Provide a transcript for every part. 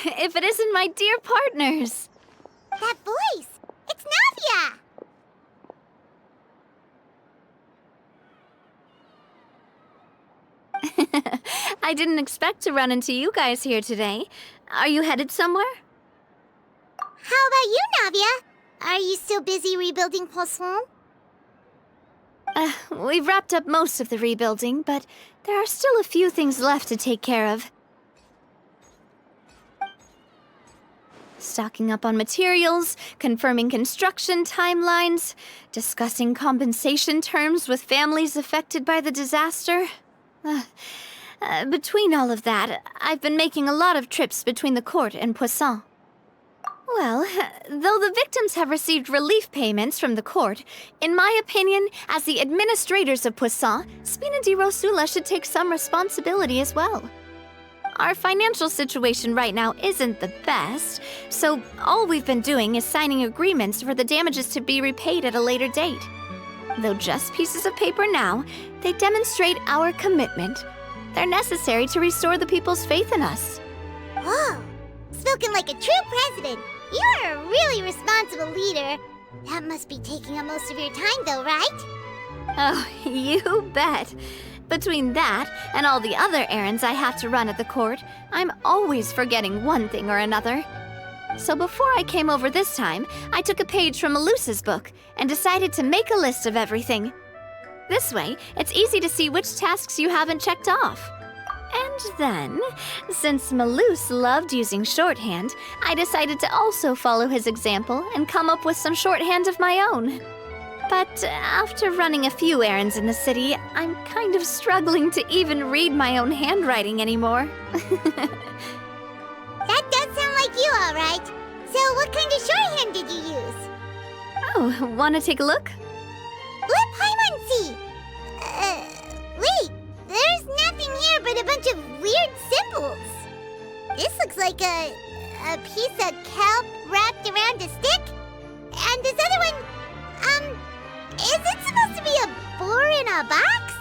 if it isn't my dear partners. That voice! It's Navia! I didn't expect to run into you guys here today. Are you headed somewhere? How about you, Navia? Are you still busy rebuilding Poisson? We've wrapped up most of the rebuilding, but there are still a few things left to take care of. Stocking up on materials, confirming construction timelines, discussing compensation terms with families affected by the disaster. Between all of that, I've been making a lot of trips between the court and Poisson. Well, though the victims have received relief payments from the court, in my opinion, as the administrators of Poisson, Spina di Rosula should take some responsibility as well. Our financial situation right now isn't the best, so all we've been doing is signing agreements for the damages to be repaid at a later date. Though just pieces of paper now, they demonstrate our commitment. They're necessary to restore the people's faith in us. Whoa! Spoken like a true president! You're a really responsible leader. That must be taking up most of your time, though, right? Oh, you bet. Between that and all the other errands I have to run at the court, I'm always forgetting one thing or another. So before I came over this time, I took a page from Melusa's book and decided to make a list of everything. This way, it's easy to see which tasks you haven't checked off. And then, since Melus loved using shorthand, I decided to also follow his example and come up with some shorthand of my own. But after running a few errands in the city, I'm kind of struggling to even read my own handwriting anymore. That does sound like you, all right. So what kind of shorthand did you use? Oh, want to take a look? Let Paimon see! Wait! There's nothing here but a bunch of weird symbols. This looks like a piece of kelp wrapped around a stick. And this other one, is it supposed to be a boar in a box?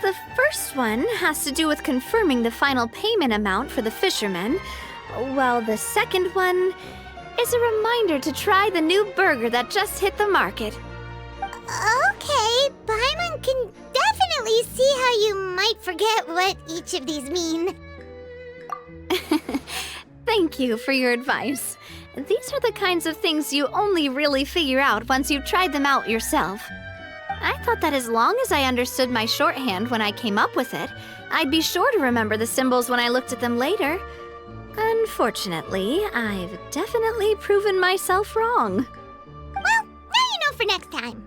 The first one has to do with confirming the final payment amount for the fishermen, while the second one is a reminder to try the new burger that just hit the market. Okay, Paimon can definitely see how you might forget what each of these mean. Thank you for your advice. These are the kinds of things you only really figure out once you've tried them out yourself. I thought that as long as I understood my shorthand when I came up with it, I'd be sure to remember the symbols when I looked at them later. Unfortunately, I've definitely proven myself wrong. Well, now you know for next time.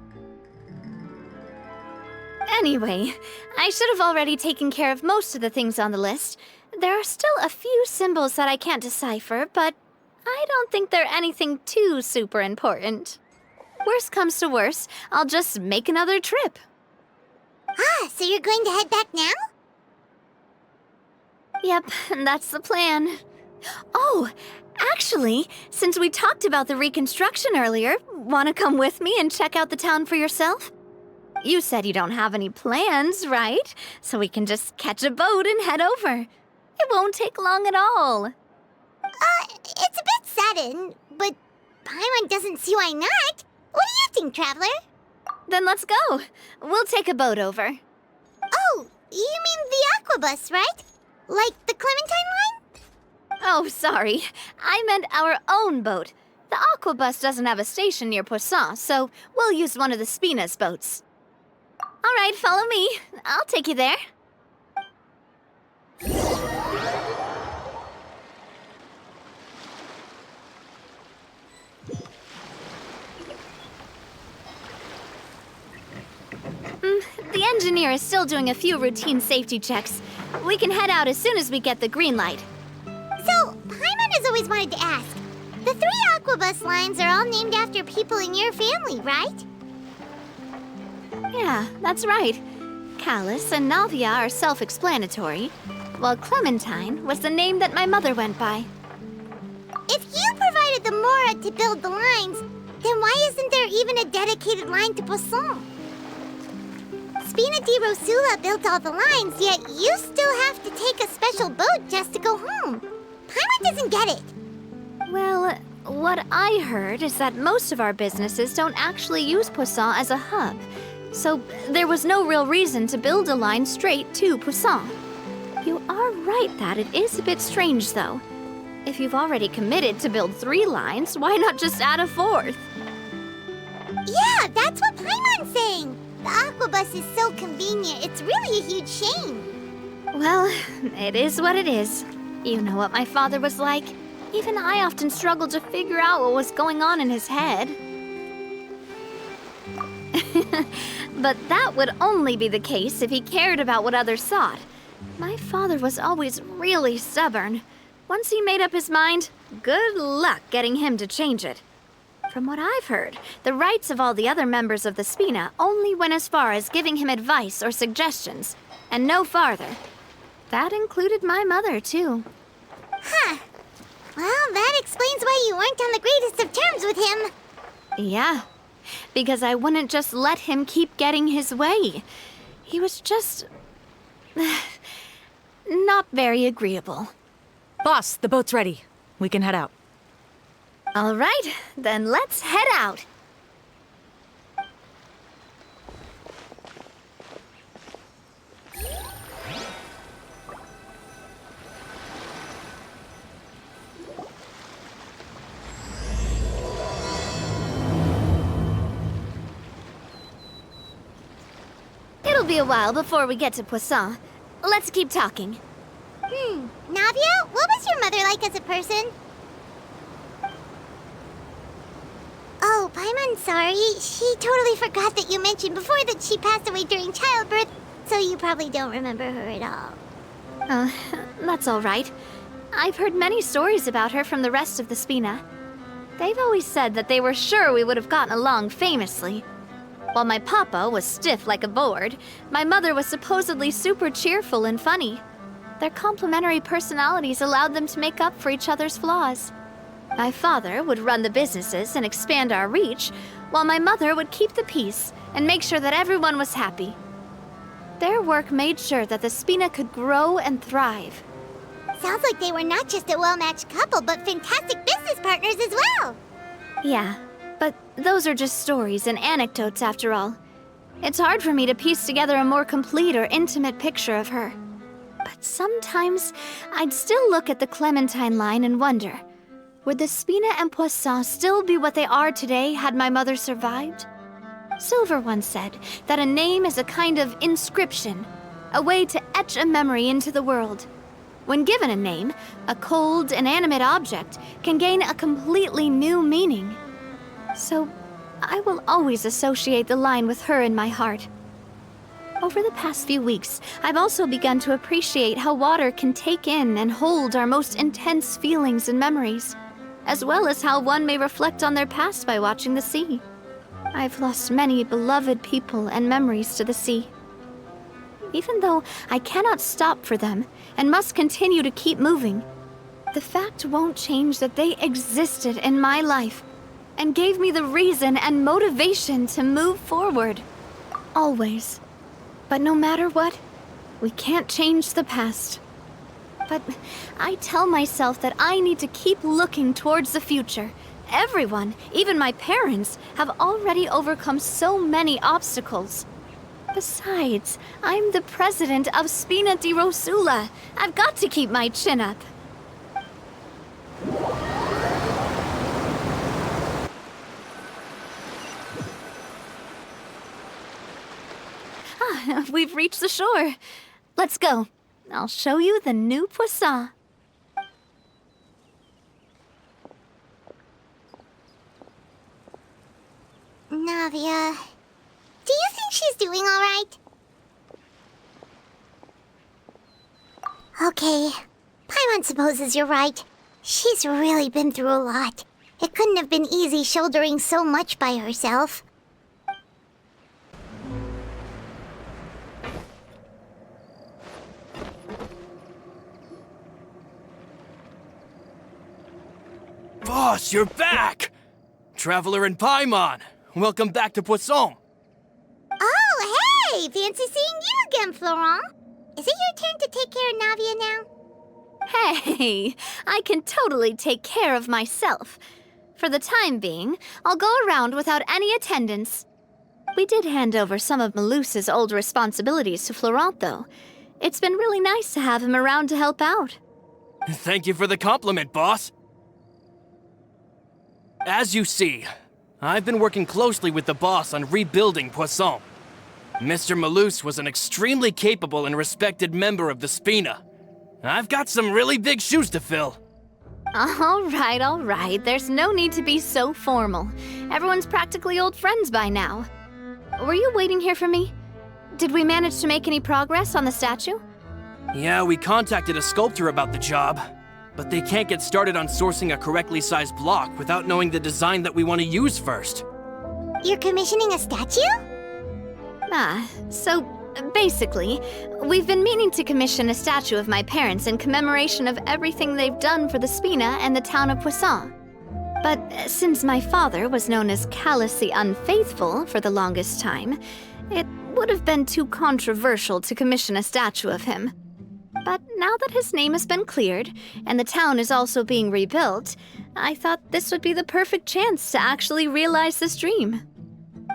Anyway, I should have already taken care of most of the things on the list. There are still a few symbols that I can't decipher, but I don't think they're anything too super important. Worst comes to worst, I'll just make another trip. Ah, so you're going to head back now? Yep, that's the plan. Oh, actually, since we talked about the reconstruction earlier, want to come with me and check out the town for yourself? You said you don't have any plans, right? So we can just catch a boat and head over. It won't take long at all. It's a bit sudden, but Paimon doesn't see why not. What do you think, Traveler? Then let's go. We'll take a boat over. Oh, you mean the aquabus, right? Like the Clementine line? Oh, sorry. I meant our own boat. The aquabus doesn't have a station near Poisson, so we'll use one of the Spina's boats. All right, follow me. I'll take you there. The engineer is still doing a few routine safety checks. We can head out as soon as we get the green light. So, Paimon has always wanted to ask. The 3 aquabus lines are all named after people in your family, right? Yeah, that's right. Callus and Navia are self-explanatory, while Clementine was the name that my mother went by. If you provided the Mora to build the lines, then why isn't there even a dedicated line to Poisson? Spina di Rosula built all the lines, yet you still have to take a special boat just to go home. Paimon doesn't get it. Well, what I heard is that most of our businesses don't actually use Poisson as a hub. So there was no real reason to build a line straight to Poisson. You are right that it is a bit strange, though. If you've already committed to build 3 lines, why not just add a 4th? Yeah, that's what Paimon's saying. The aquabus is so convenient, it's really a huge shame. Well, it is what it is. You know what my father was like. Even I often struggled to figure out what was going on in his head. But that would only be the case if he cared about what others thought. My father was always really stubborn. Once he made up his mind, good luck getting him to change it. From what I've heard, the rights of all the other members of the Spina only went as far as giving him advice or suggestions, and no farther. That included my mother, too. Huh. Well, that explains why you weren't on the greatest of terms with him. Yeah, because I wouldn't just let him keep getting his way. He was just... not very agreeable. Boss, the boat's ready. We can head out. All right, then let's head out. It'll be a while before we get to Poisson. Let's keep talking. Navia, what was your mother like as a person? Oh, Paimon, sorry. She totally forgot that you mentioned before that she passed away during childbirth, so you probably don't remember her at all. That's all right. I've heard many stories about her from the rest of the Spina. They've always said that they were sure we would have gotten along famously. While my papa was stiff like a board, my mother was supposedly super cheerful and funny. Their complementary personalities allowed them to make up for each other's flaws. My father would run the businesses and expand our reach, while my mother would keep the peace and make sure that everyone was happy. Their work made sure that the Spina could grow and thrive. Sounds like they were not just a well-matched couple, but fantastic business partners as well. Yeah, but those are just stories and anecdotes after all. It's hard for me to piece together a more complete or intimate picture of her. But sometimes I'd still look at the Clementine line and wonder, would the Spina and Poisson still be what they are today had my mother survived? Silver once said that a name is a kind of inscription, a way to etch a memory into the world. When given a name, a cold, inanimate object can gain a completely new meaning. So, I will always associate the line with her in my heart. Over the past few weeks, I've also begun to appreciate how water can take in and hold our most intense feelings and memories, as well as how one may reflect on their past by watching the sea. I've lost many beloved people and memories to the sea. Even though I cannot stop for them and must continue to keep moving, the fact won't change that they existed in my life and gave me the reason and motivation to move forward. Always. But no matter what, we can't change the past. But I tell myself that I need to keep looking towards the future. Everyone, even my parents, have already overcome so many obstacles. Besides, I'm the president of Spina di Rosula. I've got to keep my chin up. We've reached the shore. Let's go. I'll show you the new Poisson. Navia, do you think she's doing all right? Okay, Paimon supposes you're right. She's really been through a lot. It couldn't have been easy shouldering so much by herself. Boss, you're back! Traveler and Paimon, welcome back to Poisson. Oh, hey! Hey, fancy seeing you again, Florent. Is it your turn to take care of Navia now? Hey, I can totally take care of myself. For the time being, I'll go around without any attendance. We did hand over some of Malus's old responsibilities to Florent, though. It's been really nice to have him around to help out. Thank you for the compliment, boss. As you see, I've been working closely with the boss on rebuilding Poisson. Mr. Malus was an extremely capable and respected member of the Spina. I've got some really big shoes to fill. All right. There's no need to be so formal. Everyone's practically old friends by now. Were you waiting here for me? Did we manage to make any progress on the statue? Yeah, we contacted a sculptor about the job, but they can't get started on sourcing a correctly sized block without knowing the design that we want to use first. You're commissioning a statue? So basically, we've been meaning to commission a statue of my parents in commemoration of everything they've done for the Spina and the town of Poisson. But since my father was known as Callus the Unfaithful for the longest time, it would have been too controversial to commission a statue of him. But now that his name has been cleared, and the town is also being rebuilt, I thought this would be the perfect chance to actually realize this dream.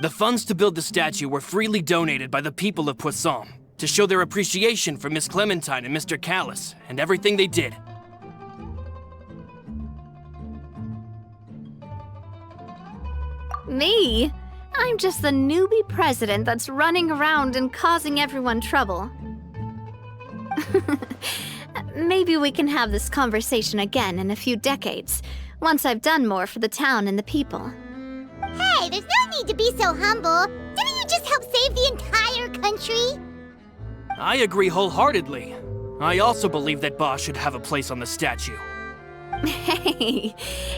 The funds to build the statue were freely donated by the people of Poisson to show their appreciation for Miss Clementine and Mr. Callus and everything they did. Me? I'm just the newbie president that's running around and causing everyone trouble. Maybe we can have this conversation again in a few decades, once I've done more for the town and the people. Hey, there's no need to be so humble. Didn't you just help save the entire country? I agree wholeheartedly. I also believe that Boss should have a place on the statue. Hey,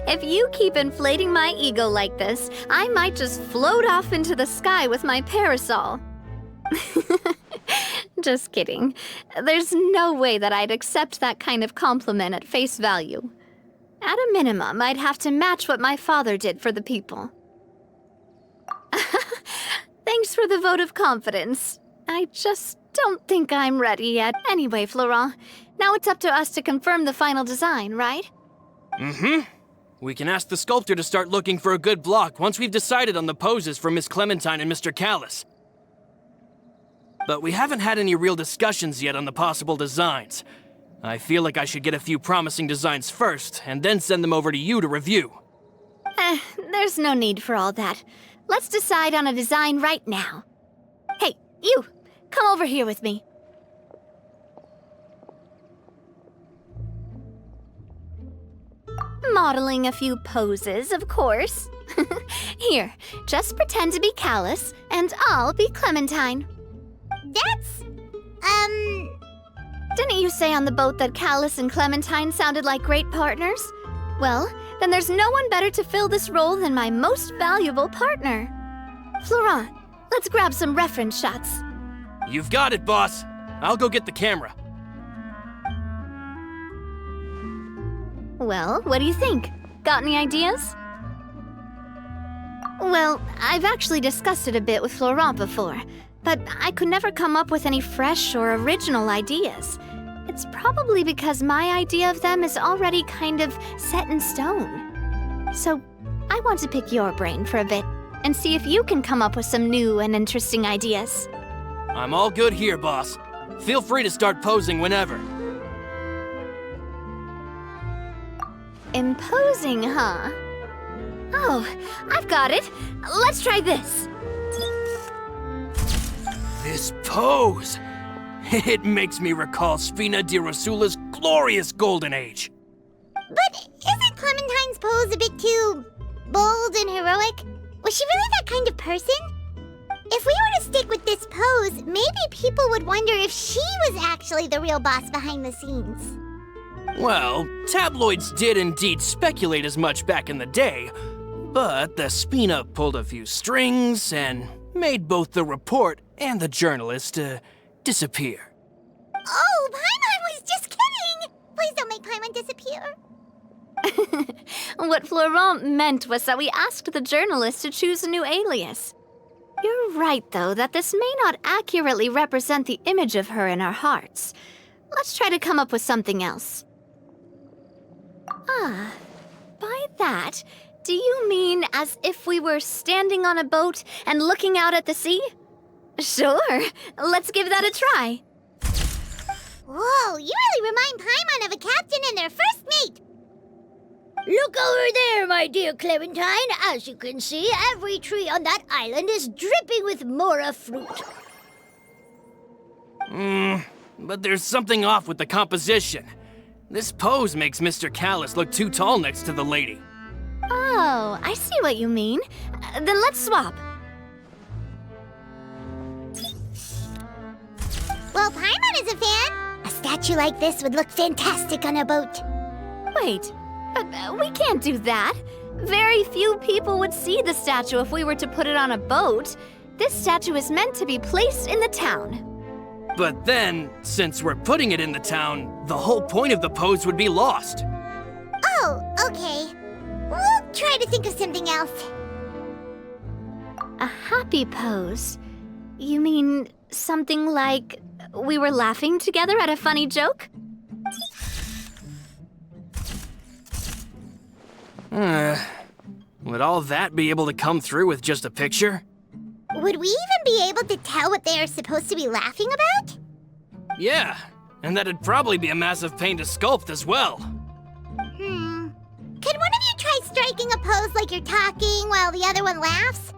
if you keep inflating my ego like this, I might just float off into the sky with my parasol. Just kidding. There's no way that I'd accept that kind of compliment at face value. At a minimum, I'd have to match what my father did for the people. Thanks for the vote of confidence. I just don't think I'm ready yet. Anyway, Florent, now it's up to us to confirm the final design, right? Mm-hmm. We can ask the sculptor to start looking for a good block once we've decided on the poses for Miss Clementine and Mr. Callus. But we haven't had any real discussions yet on the possible designs. I feel like I should get a few promising designs first, and then send them over to you to review. There's no need for all that. Let's decide on a design right now. Hey, you! Come over here with me. Modeling a few poses, of course. Here, just pretend to be Callus, and I'll be Clementine. That's, Didn't you say on the boat that Callus and Clementine sounded like great partners? Well, then there's no one better to fill this role than my most valuable partner. Florent, let's grab some reference shots. You've got it, boss. I'll go get the camera. Well, what do you think? Got any ideas? Well, I've actually discussed it a bit with Florent before, but I could never come up with any fresh or original ideas. It's probably because my idea of them is already kind of set in stone. So, I want to pick your brain for a bit and see if you can come up with some new and interesting ideas. I'm all good here, boss. Feel free to start posing whenever. Imposing, huh? Oh, I've got it. Let's try this. This pose! It makes me recall Spina di Rosula's glorious golden age. but isn't Clementine's pose a bit too bold and heroic? Was she really that kind of person? If we were to stick with this pose, maybe people would wonder if she was actually the real boss behind the scenes. Well, tabloids did indeed speculate as much back in the day, but the Spina pulled a few strings and made both the report and the journalist disappear. Oh, Paimon was just kidding! Please don't make Paimon disappear. What Florent meant was that we asked the journalist to choose a new alias. You're right, though, that this may not accurately represent the image of her in our hearts. Let's try to come up with something else. Ah, by that, do you mean as if we were standing on a boat and looking out at the sea? Sure, let's give that a try. Whoa, you really remind Paimon of a captain and their first mate. Look over there, my dear Clementine. As you can see, every tree on that island is dripping with mora fruit. But there's something off with the composition. This pose makes Mr. Callus look too tall next to the lady. Oh, I see what you mean. Then let's swap. Well, Paimon is a fan. A statue like this would look fantastic on a boat. Wait, but we can't do that. Very few people would see the statue if we were to put it on a boat. This statue is meant to be placed in the town. But then, since we're putting it in the town, the whole point of the pose would be lost. Oh, okay. We'll try to think of something else. A happy pose? You mean something like we were laughing together at a funny joke? Would all that be able to come through with just a picture? Would we even be able to tell what they are supposed to be laughing about? Yeah, and that'd probably be a massive pain to sculpt as well. Could one of you try striking a pose like you're talking while the other one laughs?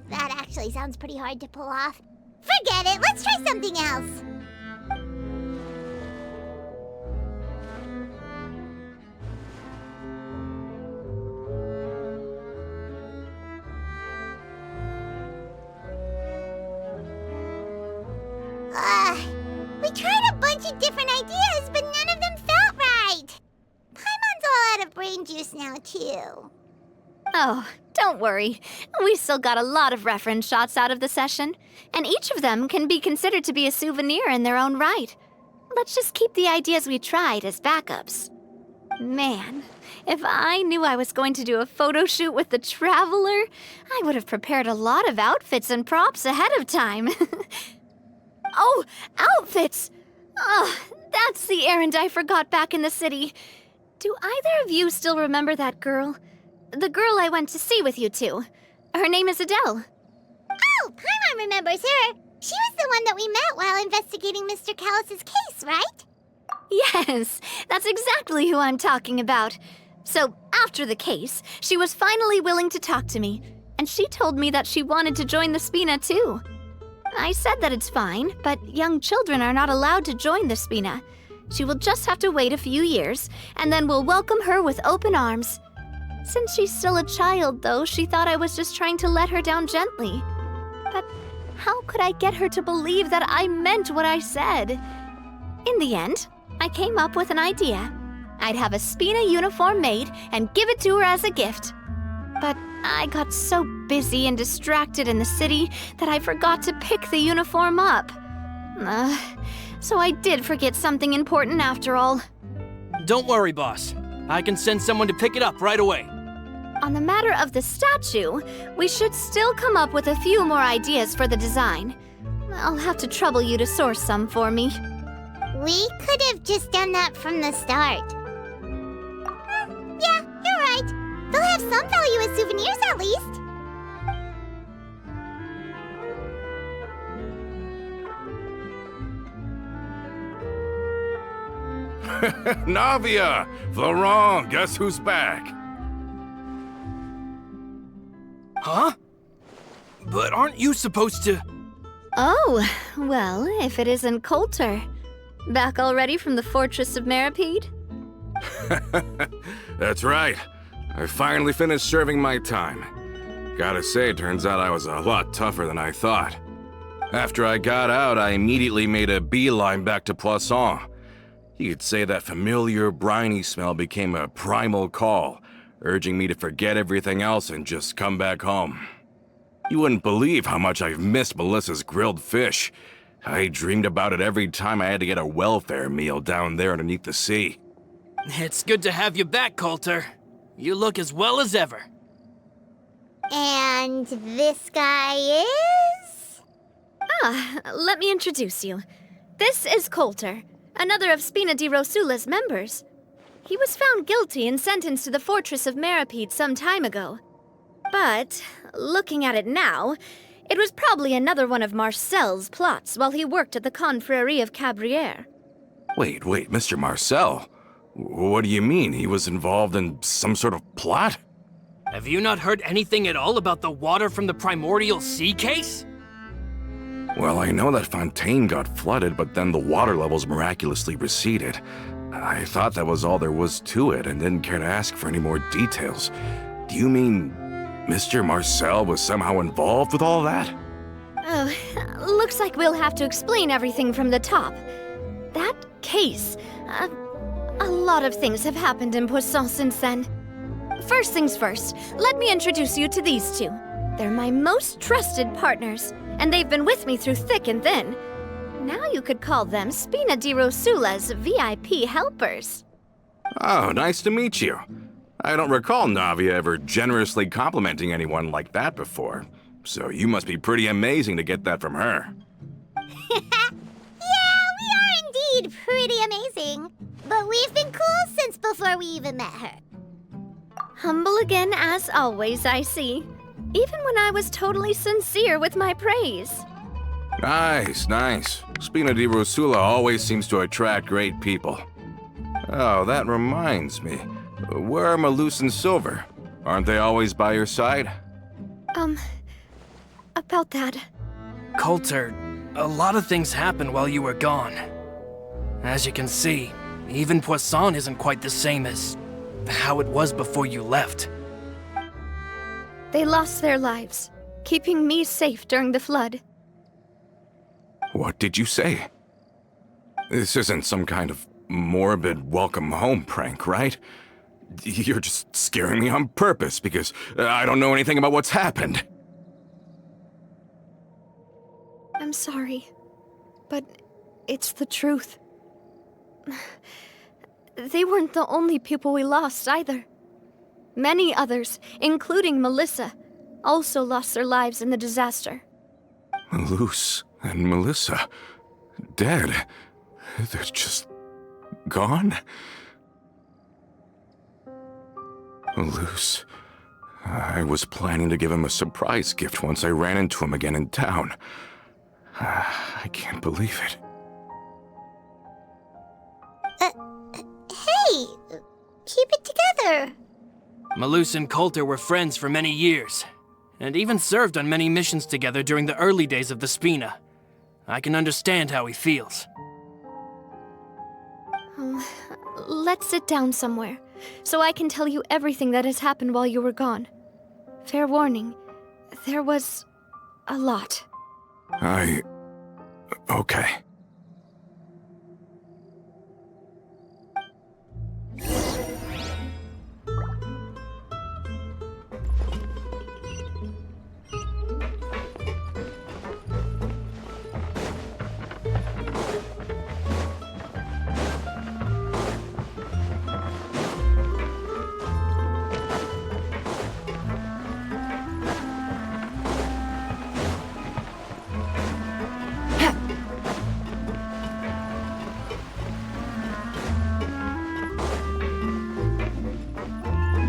That actually sounds pretty hard to pull off. Forget it, let's try something else. We tried a bunch of different ideas, but none of them felt right. Paimon's all out of brain juice now, too. Oh, don't worry. We still got a lot of reference shots out of the session, and each of them can be considered to be a souvenir in their own right. Let's just keep the ideas we tried as backups. Man, if I knew I was going to do a photo shoot with the Traveler, I would have prepared a lot of outfits and props ahead of time. Oh, outfits! Oh, that's the errand I forgot back in the city. Do either of you still remember that girl? The girl I went to see with you two. Her name is Adele. Oh, Paimon remembers her. She was the one that we met while investigating Mr. Callus's case, right? Yes, that's exactly who I'm talking about. So, after the case, she was finally willing to talk to me, and she told me that she wanted to join the Spina too. I said that it's fine, but young children are not allowed to join the Spina. She will just have to wait a few years, and then we'll welcome her with open arms. Since she's still a child, though, she thought I was just trying to let her down gently. But how could I get her to believe that I meant what I said? In the end, I came up with an idea. I'd have a Spina uniform made and give it to her as a gift. But I got so busy and distracted in the city that I forgot to pick the uniform up. So I did forget something important after all. Don't worry, boss. I can send someone to pick it up right away. On the matter of the statue, we should still come up with a few more ideas for the design. I'll have to trouble you to source some for me. We could have just done that from the start. Yeah, you're right. They'll have some value as souvenirs at least. Navia! Florent, guess who's back? Huh? But aren't you supposed to... Oh, well, if it isn't Coulter. Back already from the Fortress of Meripede? That's right. I finally finished serving my time. Gotta say, turns out I was a lot tougher than I thought. After I got out, I immediately made a beeline back to Poisson. You could say that familiar, briny smell became a primal call, urging me to forget everything else and just come back home. You wouldn't believe how much I've missed Melissa's grilled fish. I dreamed about it every time I had to get a welfare meal down there underneath the sea. It's good to have you back, Coulter. You look as well as ever. And this guy is? Let me introduce you. This is Coulter, another of Spina di Rosula's members. He was found guilty and sentenced to the fortress of Meripede some time ago. But, looking at it now, it was probably another one of Marcel's plots while he worked at the Confrérie of Cabrières. Wait, Mr. Marcel? What do you mean? He was involved in some sort of plot? Have you not heard anything at all about the water from the primordial sea case? Well, I know that Fontaine got flooded, but then the water levels miraculously receded. I thought that was all there was to it and didn't care to ask for any more details. Do you mean Mr. Marcel was somehow involved with all that? Oh, looks like we'll have to explain everything from the top. That case, a lot of things have happened in Poisson since then. First things first, let me introduce you to these two. They're my most trusted partners, and they've been with me through thick and thin. Now you could call them Spina di Rosula's VIP helpers. Oh, nice to meet you. I don't recall Navia ever generously complimenting anyone like that before, so you must be pretty amazing to get that from her. Yeah, we are indeed pretty amazing. But we've been cool since before we even met her. Humble again as always, I see. Even when I was totally sincere with my praise. Nice. Spina di Rosula always seems to attract great people. Oh, that reminds me. Where are Malus and Silver? Aren't they always by your side? About that. Coulter, a lot of things happened while you were gone. As you can see, even Poisson isn't quite the same as how it was before you left. They lost their lives, keeping me safe during the flood. What did you say? This isn't some kind of morbid welcome home prank, right? You're just scaring me on purpose because I don't know anything about what's happened. I'm sorry, but it's the truth. They weren't the only people we lost either. Many others, including Melissa, also lost their lives in the disaster. Malus and Melissa, dead. They're just gone? Malus, I was planning to give him a surprise gift once I ran into him again in town. I can't believe it. Hey, keep it together. Malus and Coulter were friends for many years, and even served on many missions together during the early days of the Spina. I can understand how he feels. Let's sit down somewhere, so I can tell you everything that has happened while you were gone. Fair warning, there was a lot. Okay.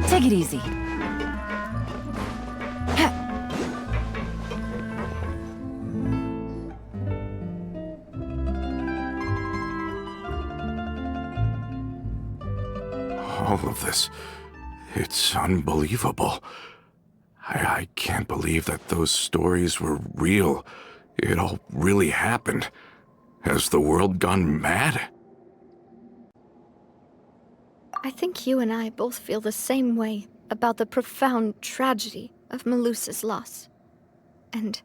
Take it easy. All of this, it's unbelievable. I can't believe that those stories were real. It all really happened. Has the world gone mad? I think you and I both feel the same way about the profound tragedy of Melusa's loss. And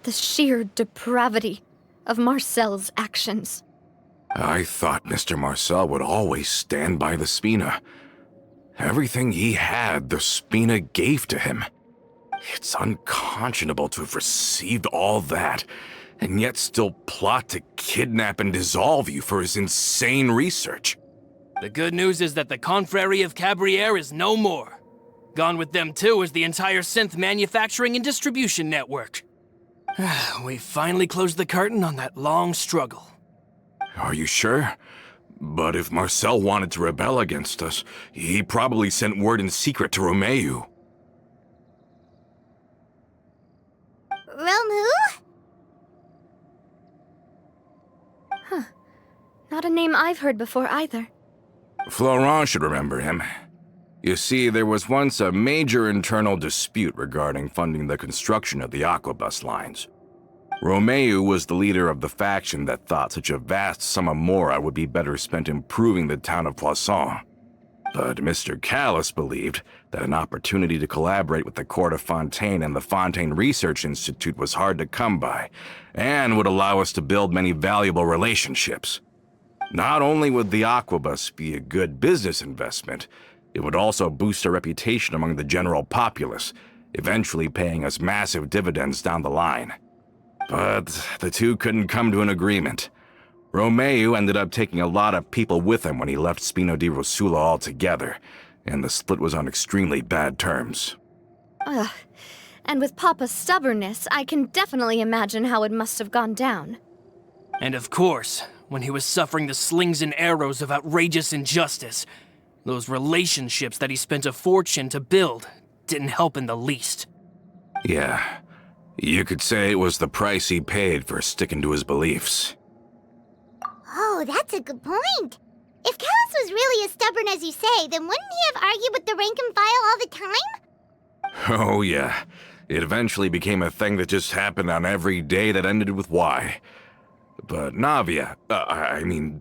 the sheer depravity of Marcel's actions. I thought Mr. Marcel would always stand by the Spina. Everything he had, the Spina gave to him. It's unconscionable to have received all that and yet still plot to kidnap and dissolve you for his insane research. The good news is that the Confrérie of Cabriere is no more. Gone with them too is the entire synth manufacturing and distribution network. We finally closed the curtain on that long struggle. Are you sure? But if Marcel wanted to rebel against us, he probably sent word in secret to Romeu. Romu? Not a name I've heard before either. Florent should remember him. You see, there was once a major internal dispute regarding funding the construction of the Aquabus lines. Romeu was the leader of the faction that thought such a vast sum of mora would be better spent improving the town of Poisson. But Mr. Callis believed that an opportunity to collaborate with the Court of Fontaine and the Fontaine Research Institute was hard to come by, and would allow us to build many valuable relationships. Not only would the Aquabus be a good business investment, it would also boost our reputation among the general populace, eventually paying us massive dividends down the line. But the two couldn't come to an agreement. Romeu ended up taking a lot of people with him when he left Spino di Rosula altogether, and the split was on extremely bad terms. Ugh. And with Papa's stubbornness, I can definitely imagine how it must have gone down. And of course, when he was suffering the slings and arrows of outrageous injustice, those relationships that he spent a fortune to build didn't help in the least. Yeah, you could say it was the price he paid for sticking to his beliefs. Oh, that's a good point. If Callis was really as stubborn as you say, then wouldn't he have argued with the rank and file all the time? Oh yeah, it eventually became a thing that just happened on every day that ended with Y. But Navia,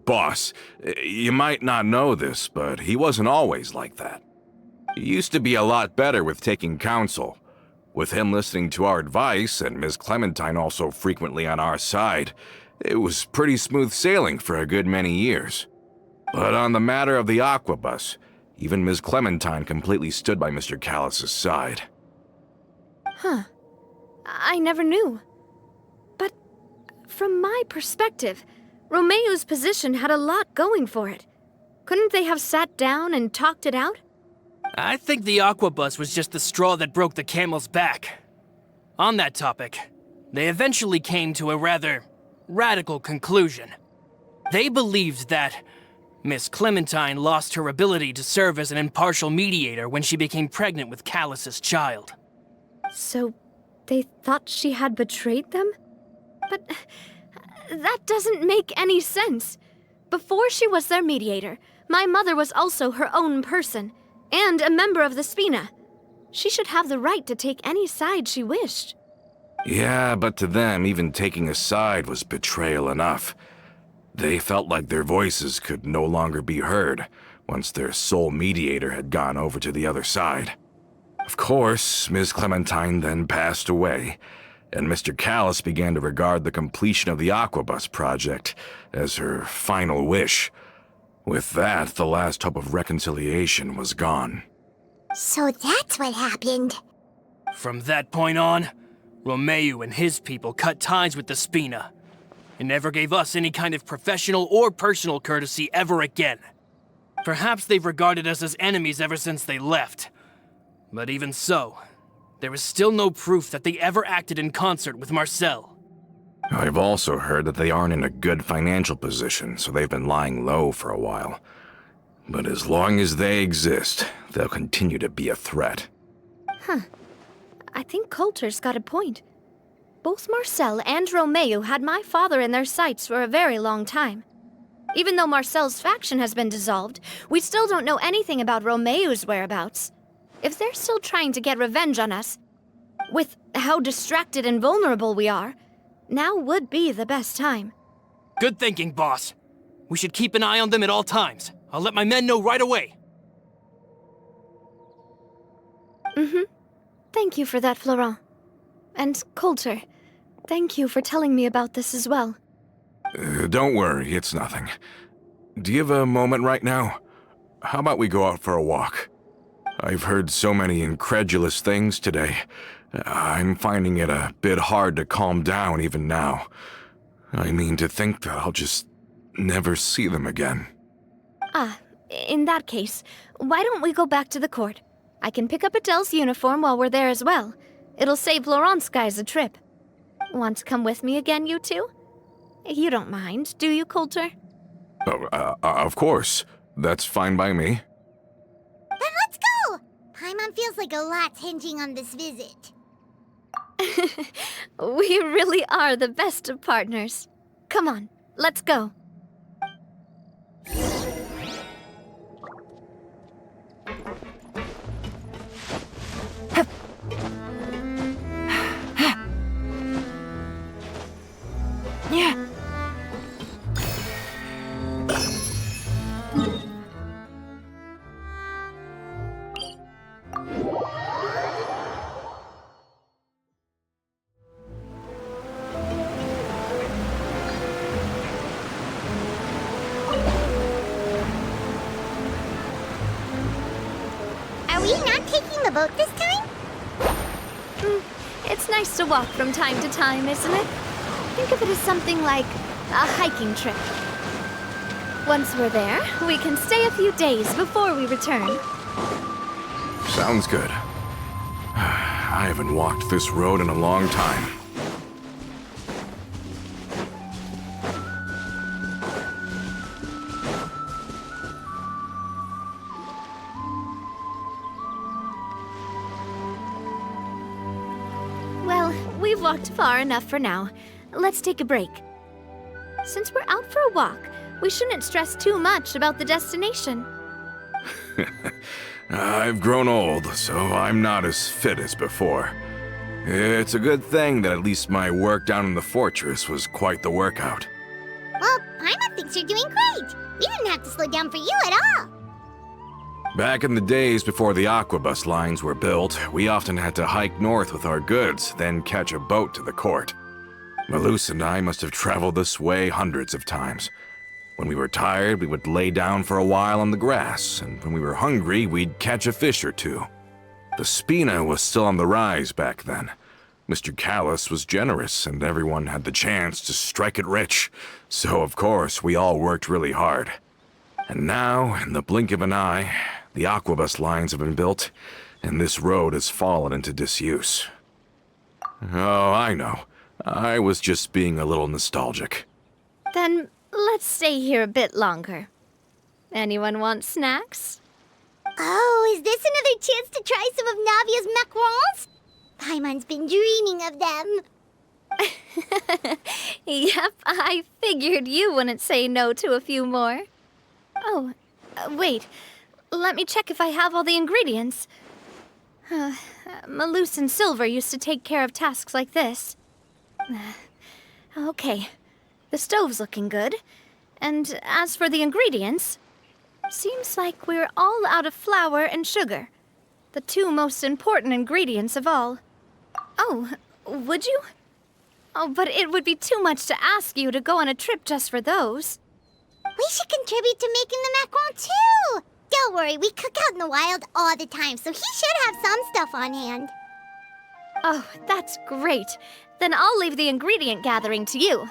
boss, you might not know this, but he wasn't always like that. He used to be a lot better with taking counsel. With him listening to our advice, and Ms. Clementine also frequently on our side, it was pretty smooth sailing for a good many years. But on the matter of the Aquabus, even Ms. Clementine completely stood by Mr. Callis's side. Huh. I never knew. But from my perspective, Romeu's position had a lot going for it. Couldn't they have sat down and talked it out? I think the Aquabus was just the straw that broke the camel's back. On that topic, they eventually came to a rather radical conclusion. They believed that Miss Clementine lost her ability to serve as an impartial mediator when she became pregnant with Callis's child. So they thought she had betrayed them? But that doesn't make any sense. Before she was their mediator, my mother was also her own person, and a member of the Spina. She should have the right to take any side she wished. Yeah, but to them, even taking a side was betrayal enough. They felt like their voices could no longer be heard once their sole mediator had gone over to the other side. Of course, Ms. Clementine then passed away, and Mr. Callis began to regard the completion of the Aquabus project as her final wish. With that, the last hope of reconciliation was gone. So that's what happened. From that point on, Romeu and his people cut ties with the Spina, and never gave us any kind of professional or personal courtesy ever again. Perhaps they've regarded us as enemies ever since they left. But even so, there is still no proof that they ever acted in concert with Marcel. I've also heard that they aren't in a good financial position, so they've been lying low for a while. But as long as they exist, they'll continue to be a threat. I think Coulter's got a point. Both Marcel and Romeu had my father in their sights for a very long time. Even though Marcel's faction has been dissolved, we still don't know anything about Romeu's whereabouts. If they're still trying to get revenge on us, with how distracted and vulnerable we are, now would be the best time. Good thinking, boss. We should keep an eye on them at all times. I'll let my men know right away. Thank you for that, Florent. And Coulter, thank you for telling me about this as well. Don't worry, it's nothing. Do you have a moment right now? How about we go out for a walk? I've heard so many incredulous things today. I'm finding it a bit hard to calm down even now. I mean, to think that I'll just never see them again. Ah, in that case, why don't we go back to the court? I can pick up Adele's uniform while we're there as well. It'll save Laurent's guys a trip. Want to come with me again, you two? You don't mind, do you, Coulter? Oh, of course. That's fine by me. Then let's go! Paimon feels like a lot's hinging on this visit. We really are the best of partners. Come on, let's go. Yeah. Are we not taking the boat this time? It's nice to walk from time to time, isn't it? Think of it as something like a hiking trip. Once we're there, we can stay a few days before we return. Sounds good. I haven't walked this road in a long time. Well, we've walked far enough for now. Let's take a break. Since we're out for a walk, we shouldn't stress too much about the destination. I've grown old, so I'm not as fit as before. It's a good thing that at least my work down in the fortress was quite the workout. Well, Paimon thinks you're doing great. We didn't have to slow down for you at all. Back in the days before the aquabus lines were built, we often had to hike north with our goods, then catch a boat to the court. Malus and I must have traveled this way hundreds of times. When we were tired, we would lay down for a while on the grass, and when we were hungry, we'd catch a fish or two. The Spina was still on the rise back then. Mr. Callis was generous, and everyone had the chance to strike it rich, so of course we all worked really hard. And now, in the blink of an eye, the aquabus lines have been built, and this road has fallen into disuse. Oh, I know. I was just being a little nostalgic. Then let's stay here a bit longer. Anyone want snacks? Oh, is this another chance to try some of Navia's macarons? Paimon's been dreaming of them. Yep, I figured you wouldn't say no to a few more. Oh, wait. Let me check if I have all the ingredients. Malus and Silver used to take care of tasks like this. Okay, the stove's looking good. And as for the ingredients, seems like we're all out of flour and sugar. The two most important ingredients of all. Oh, would you? Oh, but it would be too much to ask you to go on a trip just for those. We should contribute to making the macaron too. Don't worry, we cook out in the wild all the time, so he should have some stuff on hand. Oh, that's great. Then I'll leave the ingredient gathering to you.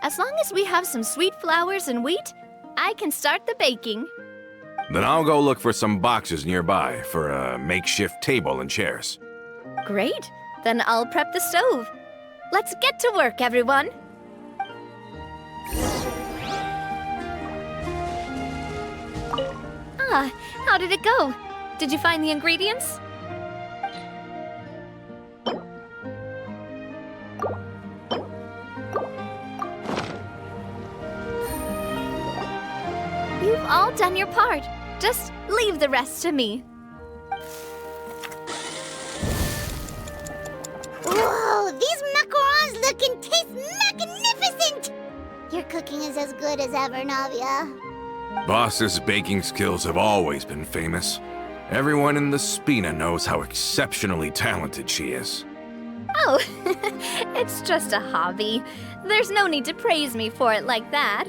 As long as we have some sweet flours and wheat, I can start the baking. Then I'll go look for some boxes nearby for a makeshift table and chairs. Great. Then I'll prep the stove. Let's get to work, everyone. Ah, how did it go? Did you find the ingredients? You've all done your part. Just leave the rest to me. Whoa, these macarons look and taste magnificent! Your cooking is as good as ever, Navia. Boss's baking skills have always been famous. Everyone in the Spina knows how exceptionally talented she is. Oh, it's just a hobby. There's no need to praise me for it like that.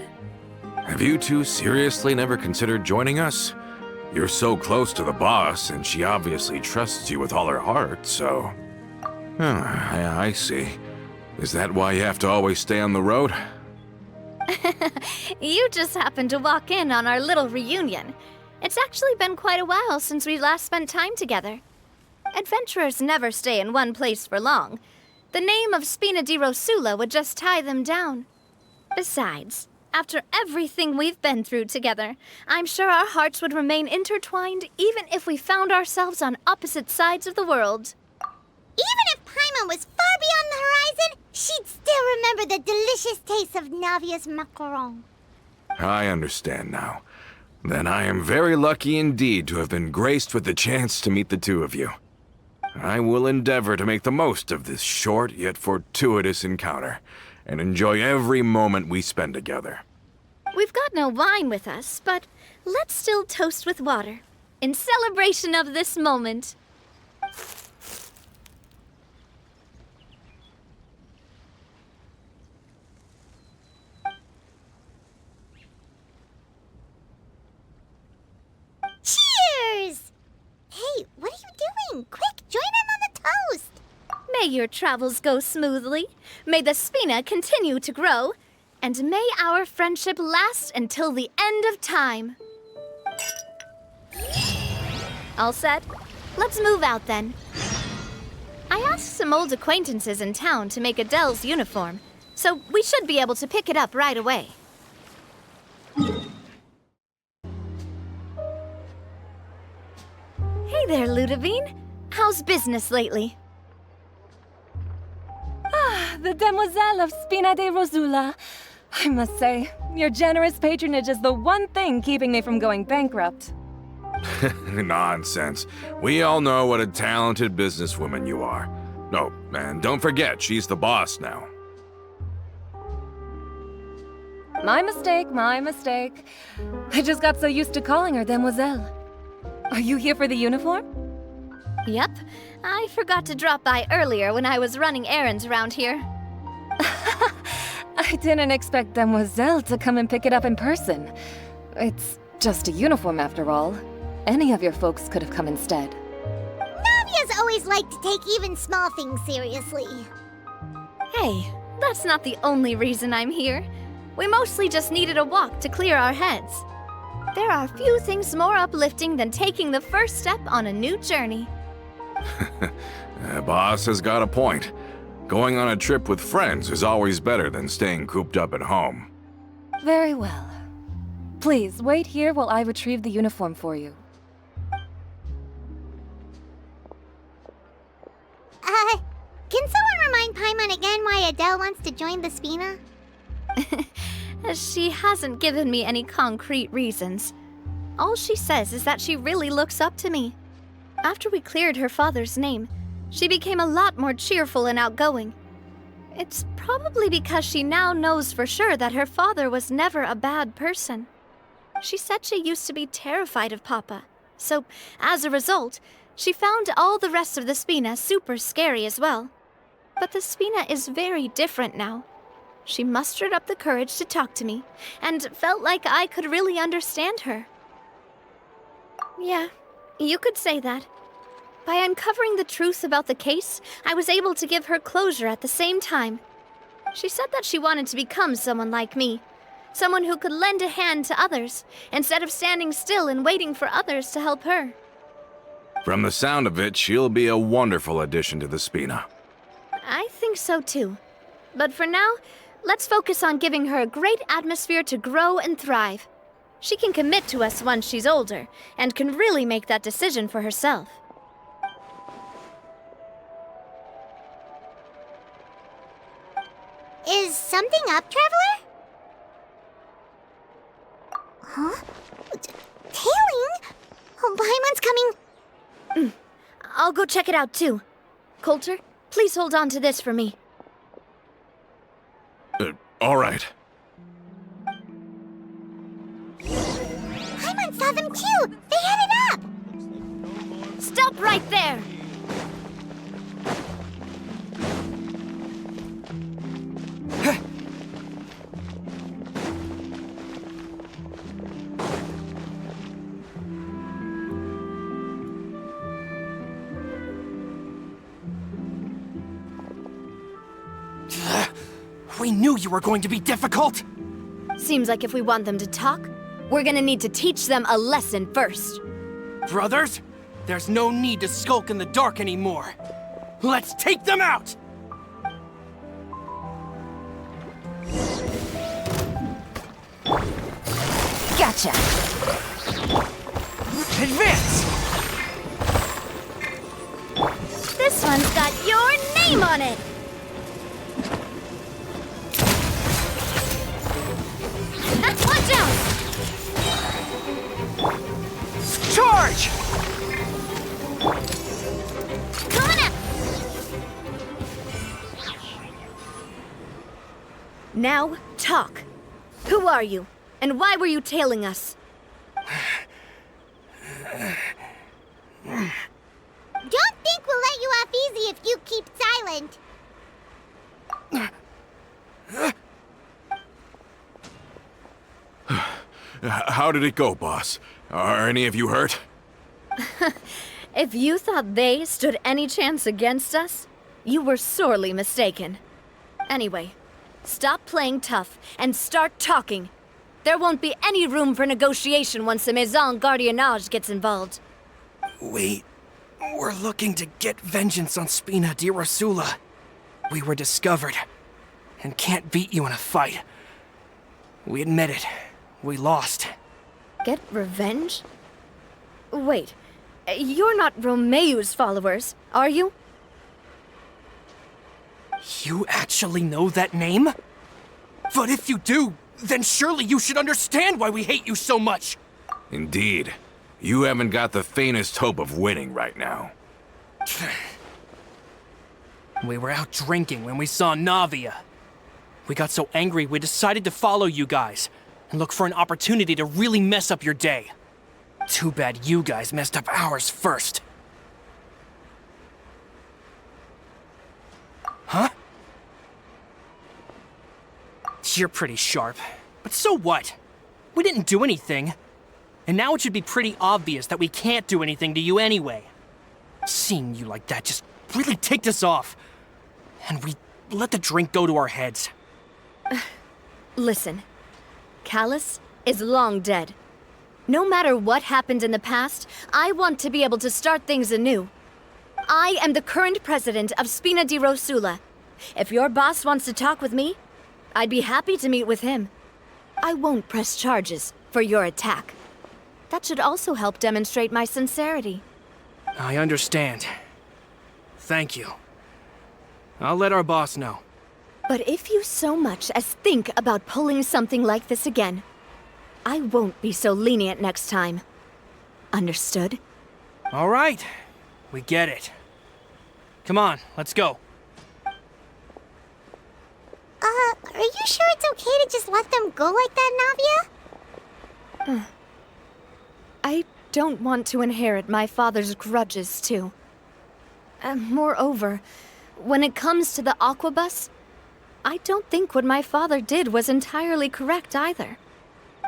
Have you two seriously never considered joining us? You're so close to the boss, and she obviously trusts you with all her heart, so... I see. Is that why you have to always stay on the road? You just happened to walk in on our little reunion. It's actually been quite a while since we last spent time together. Adventurers never stay in one place for long. The name of Spina di Rosula would just tie them down. Besides, after everything we've been through together, I'm sure our hearts would remain intertwined even if we found ourselves on opposite sides of the world. Even if Paimon was far beyond the horizon, she'd still remember the delicious taste of Navia's macaron. I understand now. Then I am very lucky indeed to have been graced with the chance to meet the two of you. I will endeavor to make the most of this short yet fortuitous encounter, and enjoy every moment we spend together. We've got no wine with us, but let's still toast with water, in celebration of this moment. Cheers! Hey, what are you doing? Quick, join in on the toast! May your travels go smoothly, may the Spina continue to grow, and may our friendship last until the end of time. All set? Let's move out then. I asked some old acquaintances in town to make Adele's uniform, so we should be able to pick it up right away. Hey there, Ludovine. How's business lately? The Demoiselle of Spina de Rosula. I must say, your generous patronage is the one thing keeping me from going bankrupt. Nonsense. We all know what a talented businesswoman you are. No, and don't forget, she's the boss now. My mistake, my mistake. I just got so used to calling her Demoiselle. Are you here for the uniform? Yep. I forgot to drop by earlier when I was running errands around here. I didn't expect Demoiselle to come and pick it up in person. It's just a uniform after all. Any of your folks could have come instead. Navia's always liked to take even small things seriously. Hey, that's not the only reason I'm here. We mostly just needed a walk to clear our heads. There are few things more uplifting than taking the first step on a new journey. Boss has got a point. Going on a trip with friends is always better than staying cooped up at home. Very well. Please, wait here while I retrieve the uniform for you. Can someone remind Paimon again why Adele wants to join the Spina? She hasn't given me any concrete reasons. All she says is that she really looks up to me. After we cleared her father's name, she became a lot more cheerful and outgoing. It's probably because she now knows for sure that her father was never a bad person. She said she used to be terrified of Papa, so as a result, she found all the rest of the Spina super scary as well. But the Spina is very different now. She mustered up the courage to talk to me, and felt like I could really understand her. Yeah, you could say that. By uncovering the truth about the case, I was able to give her closure at the same time. She said that she wanted to become someone like me, someone who could lend a hand to others, instead of standing still and waiting for others to help her. From the sound of it, she'll be a wonderful addition to the Spina. I think so too. But for now, let's focus on giving her a great atmosphere to grow and thrive. She can commit to us once she's older, and can really make that decision for herself. Is something up, Traveler? Huh? Tailing? Oh, Paimon's coming. I'll go check it out too. Coulter, please hold on to this for me. All right. Paimon saw them too. They headed up. Stop right there! We knew you were going to be difficult! Seems like if we want them to talk, we're gonna need to teach them a lesson first. Brothers, there's no need to skulk in the dark anymore. Let's take them out! Gotcha! Advance! This one's got your name on it! Watch out! Charge! Coming up! Now, talk. Who are you? And why were you tailing us? Don't think we'll let you off easy if you keep silent. How did it go, boss? Are any of you hurt? If you thought they stood any chance against us, you were sorely mistaken. Anyway, stop playing tough and start talking. There won't be any room for negotiation once the Maison Gardiennage gets involved. We're looking to get vengeance on Spina di Rosula. We were discovered, and can't beat you in a fight. We admit it. We lost. Get revenge? Wait, you're not Romeu's followers, are you? You actually know that name? But if you do, then surely you should understand why we hate you so much! Indeed. You haven't got the faintest hope of winning right now. We were out drinking when we saw Navia. We got so angry we decided to follow you guys and look for an opportunity to really mess up your day. Too bad you guys messed up ours first. Huh? You're pretty sharp, but so what? We didn't do anything. And now it should be pretty obvious that we can't do anything to you anyway. Seeing you like that just really ticked us off. And we let the drink go to our heads. Listen, Callus is long dead. No matter what happened in the past, I want to be able to start things anew. I am the current president of Spina di Rosula. If your boss wants to talk with me, I'd be happy to meet with him. I won't press charges for your attack. That should also help demonstrate my sincerity. I understand. Thank you. I'll let our boss know. But if you so much as think about pulling something like this again, I won't be so lenient next time. Understood? All right. We get it. Come on, let's go. Are you sure it's okay to just let them go like that, Navia? I don't want to inherit my father's grudges, too. Moreover, when it comes to the Aquabus, I don't think what my father did was entirely correct either.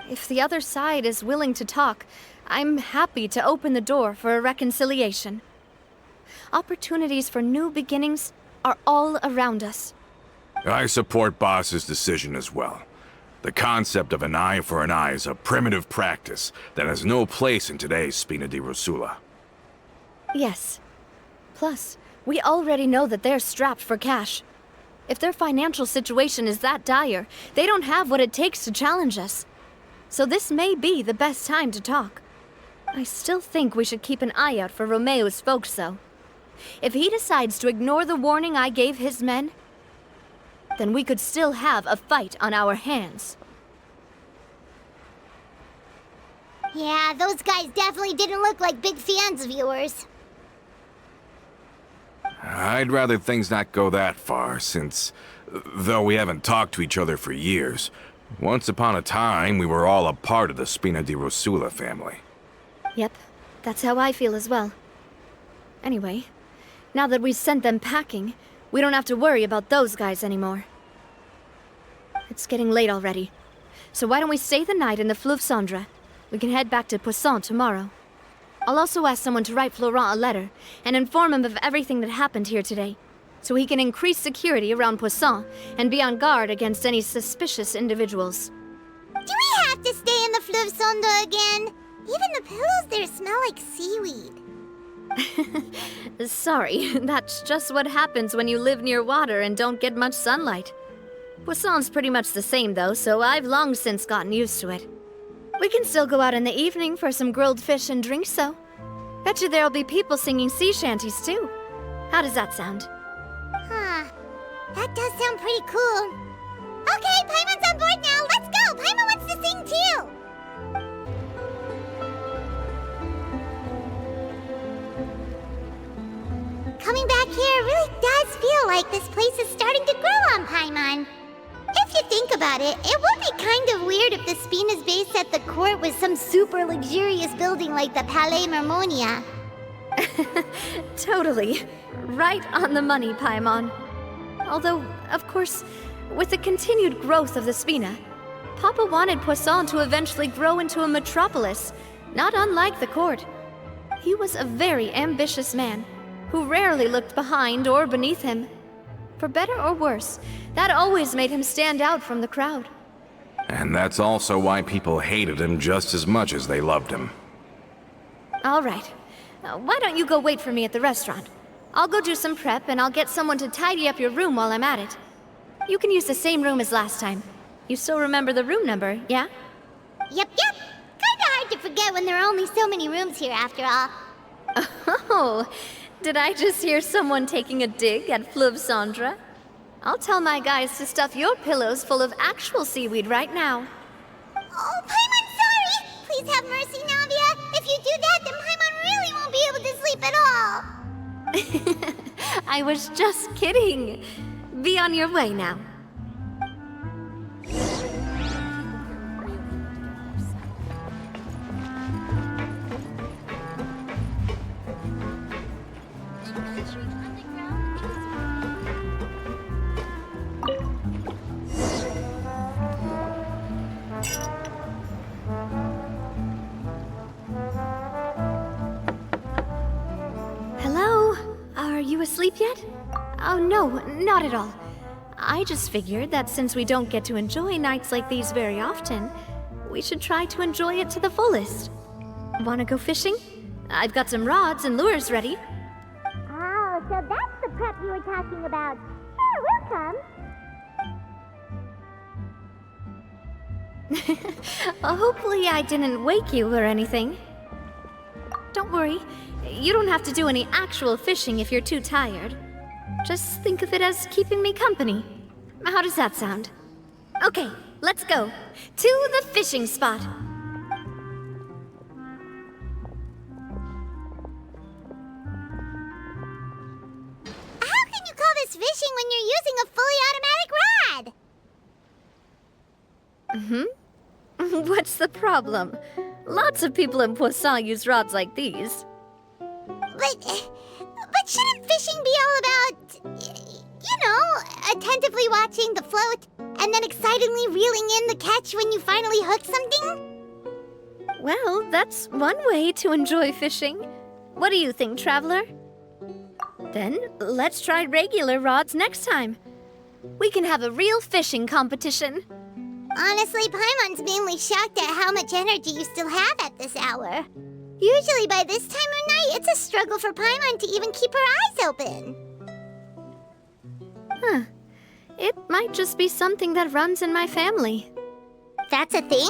If the other side is willing to talk, I'm happy to open the door for a reconciliation. Opportunities for new beginnings are all around us. I support Boss's decision as well. The concept of an eye for an eye is a primitive practice that has no place in today's Spina di Rosula. Yes. Plus, we already know that they're strapped for cash. If their financial situation is that dire, they don't have what it takes to challenge us. So this may be the best time to talk. I still think we should keep an eye out for Romeu's folks, though. If he decides to ignore the warning I gave his men, then we could still have a fight on our hands. Yeah, those guys definitely didn't look like big fans of yours. I'd rather things not go that far, since, though we haven't talked to each other for years, once upon a time we were all a part of the Spina di Rosula family. Yep, that's how I feel as well. Anyway, now that we've sent them packing, we don't have to worry about those guys anymore. It's getting late already, so why don't we stay the night in the Fleuve Cendre? We can head back to Poisson tomorrow. I'll also ask someone to write Florent a letter and inform him of everything that happened here today, so he can increase security around Poisson and be on guard against any suspicious individuals. Do we have to stay in the Fleuve Sonde again? Even the pillows there smell like seaweed. Sorry, that's just what happens when you live near water and don't get much sunlight. Poisson's pretty much the same though, so I've long since gotten used to it. We can still go out in the evening for some grilled fish and drinks though. Betcha there'll be people singing sea shanties too. How does that sound? Huh. That does sound pretty cool. Okay, Paimon's on board now. Let's go. Paimon wants to sing too. Coming back here really does feel like this place is starting to grow on Paimon. If you think about it, it would be kind of weird if the Spina's base at the court was some super luxurious building like the Palais Mermonia. Totally. Right on the money, Paimon. Although, of course, with the continued growth of the Spina, Papa wanted Poisson to eventually grow into a metropolis, not unlike the court. He was a very ambitious man, who rarely looked behind or beneath him. For better or worse, that always made him stand out from the crowd. And that's also why people hated him just as much as they loved him. All right. Why don't you go wait for me at the restaurant? I'll go do some prep and I'll get someone to tidy up your room while I'm at it. You can use the same room as last time. You still remember the room number, yeah? Yep. Kinda hard to forget when there are only so many rooms here after all. Oh, did I just hear someone taking a dig at Fleuve Sonde? I'll tell my guys to stuff your pillows full of actual seaweed right now. Oh, Paimon, sorry! Please have mercy, Navia. If you do that, then Paimon really won't be able to sleep at all. I was just kidding. Be on your way now. Hello? Are you asleep yet? Oh no, not at all. I just figured that since we don't get to enjoy nights like these very often, we should try to enjoy it to the fullest. Wanna go fishing? I've got some rods and lures ready. Oh, so that's the prep you were talking about. Sure, we'll come. Hopefully I didn't wake you or anything. Don't worry, you don't have to do any actual fishing if you're too tired. Just think of it as keeping me company. How does that sound? Okay, let's go. To the fishing spot. How can you call this fishing when you're using a fully automatic rod? What's the problem? Lots of people in Poisson use rods like these. But shouldn't fishing be all about, attentively watching the float and then excitedly reeling in the catch when you finally hook something? Well, that's one way to enjoy fishing. What do you think, Traveler? Then let's try regular rods next time. We can have a real fishing competition. Honestly, Paimon's mainly shocked at how much energy you still have at this hour. Usually by this time of night, it's a struggle for Paimon to even keep her eyes open. Huh. It might just be something that runs in my family. That's a thing?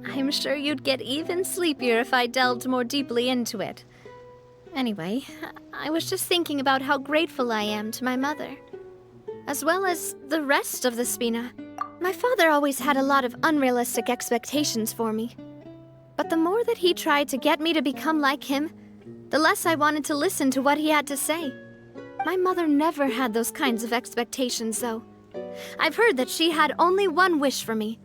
I'm sure you'd get even sleepier if I delved more deeply into it. Anyway, I was just thinking about how grateful I am to my mother, as well as the rest of the Spina. My father always had a lot of unrealistic expectations for me. But the more that he tried to get me to become like him, the less I wanted to listen to what he had to say. My mother never had those kinds of expectations, though. I've heard that she had only one wish for me,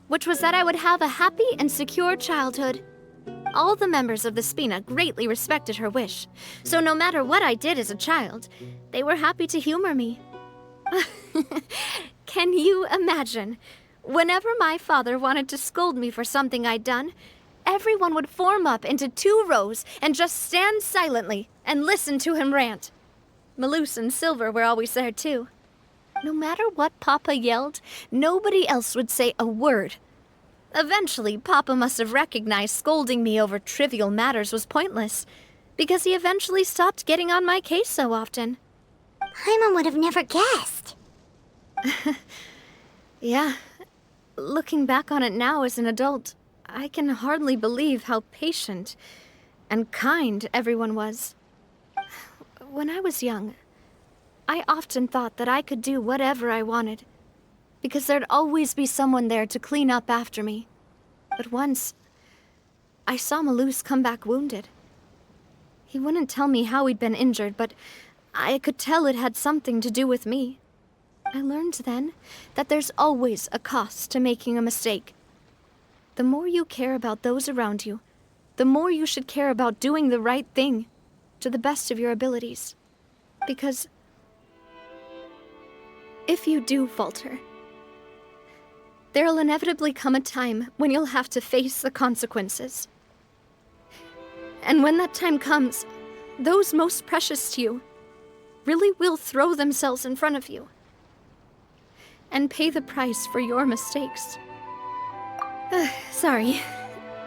which was that I would have a happy and secure childhood. All the members of the Spina greatly respected her wish, so no matter what I did as a child, they were happy to humor me. Can you imagine? Whenever my father wanted to scold me for something I'd done, everyone would form up into 2 rows and just stand silently and listen to him rant. Maloose and Silver were always there too. No matter what Papa yelled, nobody else would say a word. Eventually, Papa must have recognized scolding me over trivial matters was pointless, because he eventually stopped getting on my case so often. Paimon would have never guessed. Yeah, looking back on it now as an adult, I can hardly believe how patient and kind everyone was. When I was young, I often thought that I could do whatever I wanted, because there'd always be someone there to clean up after me. But once, I saw Maloose come back wounded. He wouldn't tell me how he'd been injured, but I could tell it had something to do with me. I learned then that there's always a cost to making a mistake. The more you care about those around you, the more you should care about doing the right thing, to the best of your abilities. Because if you do falter, there'll inevitably come a time when you'll have to face the consequences. And when that time comes, those most precious to you really will throw themselves in front of you and pay the price for your mistakes. Sorry.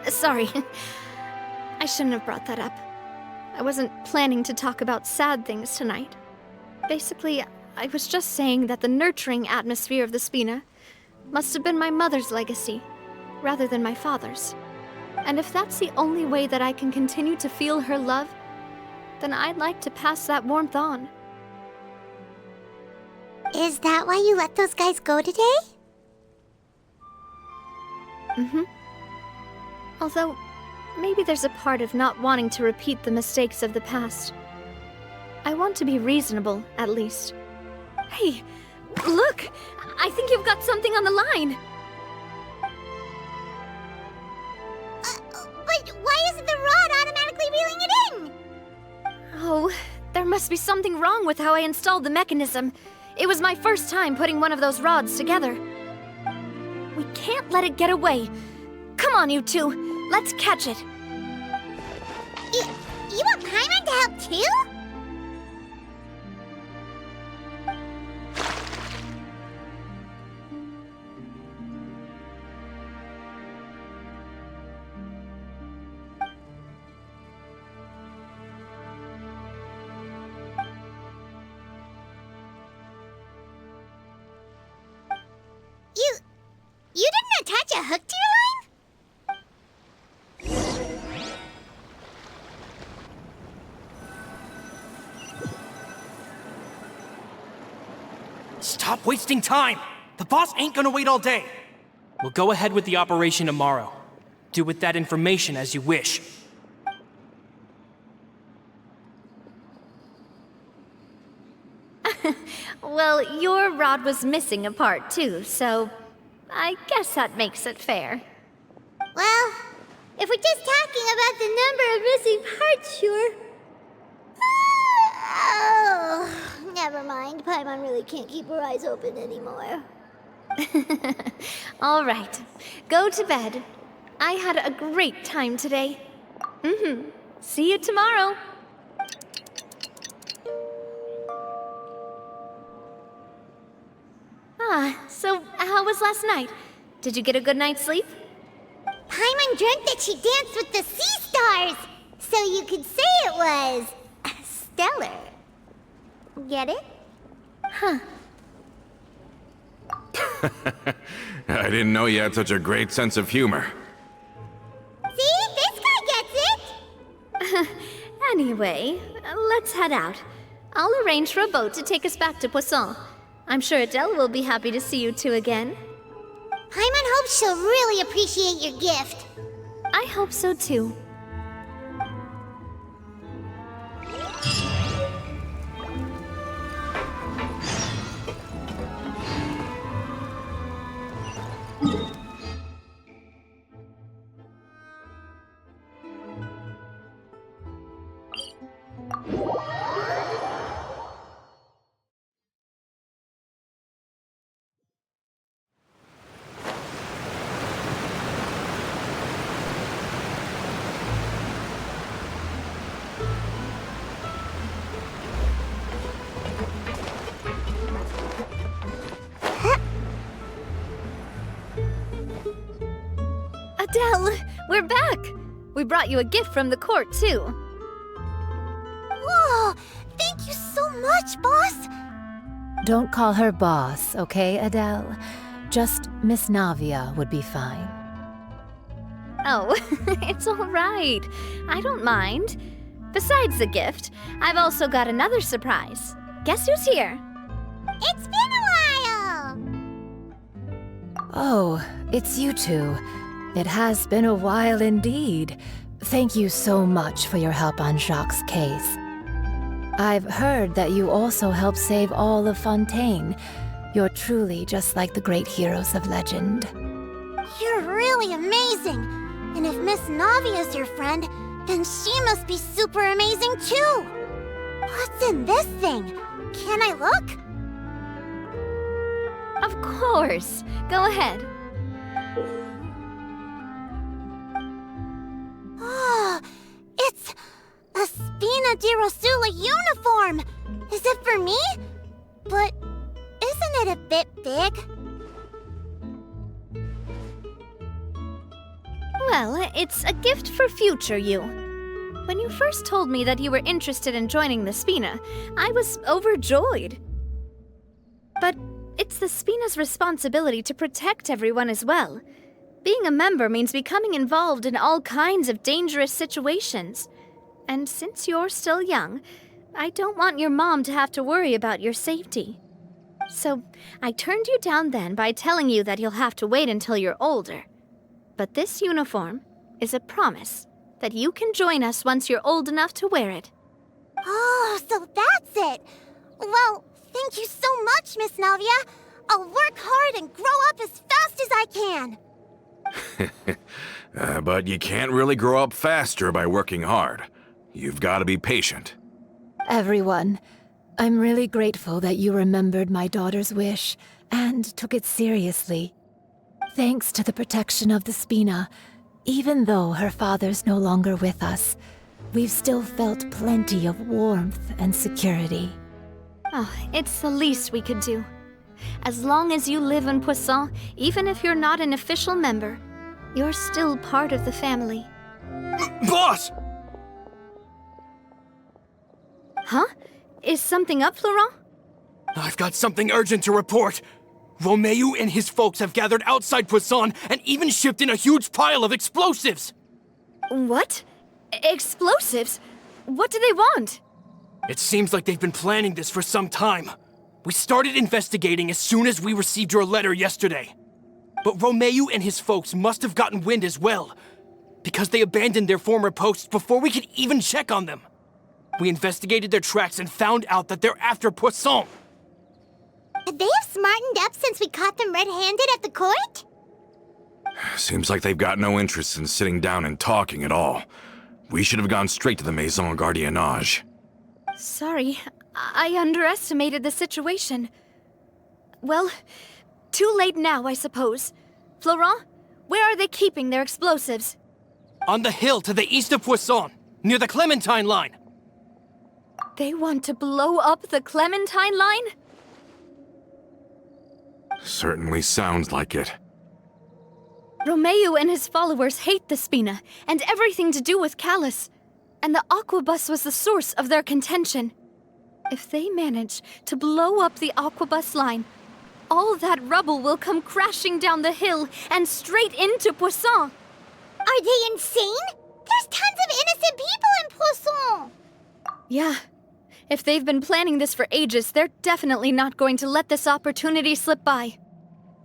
I shouldn't have brought that up. I wasn't planning to talk about sad things tonight. Basically, I was just saying that the nurturing atmosphere of the Spina must have been my mother's legacy, rather than my father's. And if that's the only way that I can continue to feel her love, then I'd like to pass that warmth on. Is that why you let those guys go today? Mm-hmm. Although, maybe there's a part of not wanting to repeat the mistakes of the past. I want to be reasonable, at least. Hey, look! I think you've got something on the line! But why isn't the rod automatically reeling it in? Oh, there must be something wrong with how I installed the mechanism. It was my first time putting one of those rods together. We can't let it get away. Come on, you two. Let's catch it. You want Paimon to help too? You didn't attach a hook to your line? Stop wasting time! The boss ain't gonna wait all day. We'll go ahead with the operation tomorrow. Do with that information as you wish. Well, your rod was missing a part too, so I guess that makes it fair. Well, if we're just talking about the number of missing parts, sure. Oh, never mind. Paimon really can't keep her eyes open anymore. All right, go to bed. I had a great time today. See you tomorrow. So how was last night? Did you get a good night's sleep? Paimon dreamt that she danced with the sea stars, so you could say it was stellar. Get it? Huh. I didn't know you had such a great sense of humor. See? This guy gets it! Anyway, let's head out. I'll arrange for a boat to take us back to Poisson. I'm sure Adele will be happy to see you two again. Paimon hopes she'll really appreciate your gift. I hope so too. Adele, we're back! We brought you a gift from the court, too. Whoa! Thank you so much, boss! Don't call her boss, okay, Adele? Just Miss Navia would be fine. Oh, it's all right. I don't mind. Besides the gift, I've also got another surprise. Guess who's here? It's been a while! Oh, it's you two. It has been a while indeed. Thank you so much for your help on Jacques' case. I've heard that you also helped save all of Fontaine. You're truly just like the great heroes of legend. You're really amazing! And if Miss Navia's your friend, then she must be super amazing too! What's in this thing? Can I look? Of course. Go ahead. Oh, it's a Spina di Rosula uniform! Is it for me? But isn't it a bit big? Well, it's a gift for future you. When you first told me that you were interested in joining the Spina, I was overjoyed. But it's the Spina's responsibility to protect everyone as well. Being a member means becoming involved in all kinds of dangerous situations. And since you're still young, I don't want your mom to have to worry about your safety. So I turned you down then by telling you that you'll have to wait until you're older. But this uniform is a promise that you can join us once you're old enough to wear it. Oh, so that's it! Well, thank you so much, Miss Navia! I'll work hard and grow up as fast as I can! But you can't really grow up faster by working hard. You've got to be patient. Everyone, I'm really grateful that you remembered my daughter's wish and took it seriously. Thanks to the protection of the Spina, even though her father's no longer with us, we've still felt plenty of warmth and security. Oh, it's the least we could do. As long as you live in Poisson, even if you're not an official member, you're still part of the family. Boss! Huh? Is something up, Florent? I've got something urgent to report. Romeu and his folks have gathered outside Poisson and even shipped in a huge pile of explosives! What? Explosives? What do they want? It seems like they've been planning this for some time. We started investigating as soon as we received your letter yesterday. But Romeu and his folks must have gotten wind as well, because they abandoned their former posts before we could even check on them. We investigated their tracks and found out that they're after Poisson. Could they have smartened up since we caught them red-handed at the court? Seems like they've got no interest in sitting down and talking at all. We should have gone straight to the Maison Gardiennage. Sorry, I underestimated the situation. Well, too late now, I suppose. Florent, where are they keeping their explosives? On the hill to the east of Poisson, near the Clementine line. They want to blow up the Clementine line? Certainly sounds like it. Romeu and his followers hate the Spina and everything to do with Callus. And the Aquabus was the source of their contention. If they manage to blow up the Aquabus line, all that rubble will come crashing down the hill and straight into Poisson. Are they insane? There's tons of innocent people in Poisson! Yeah. If they've been planning this for ages, they're definitely not going to let this opportunity slip by.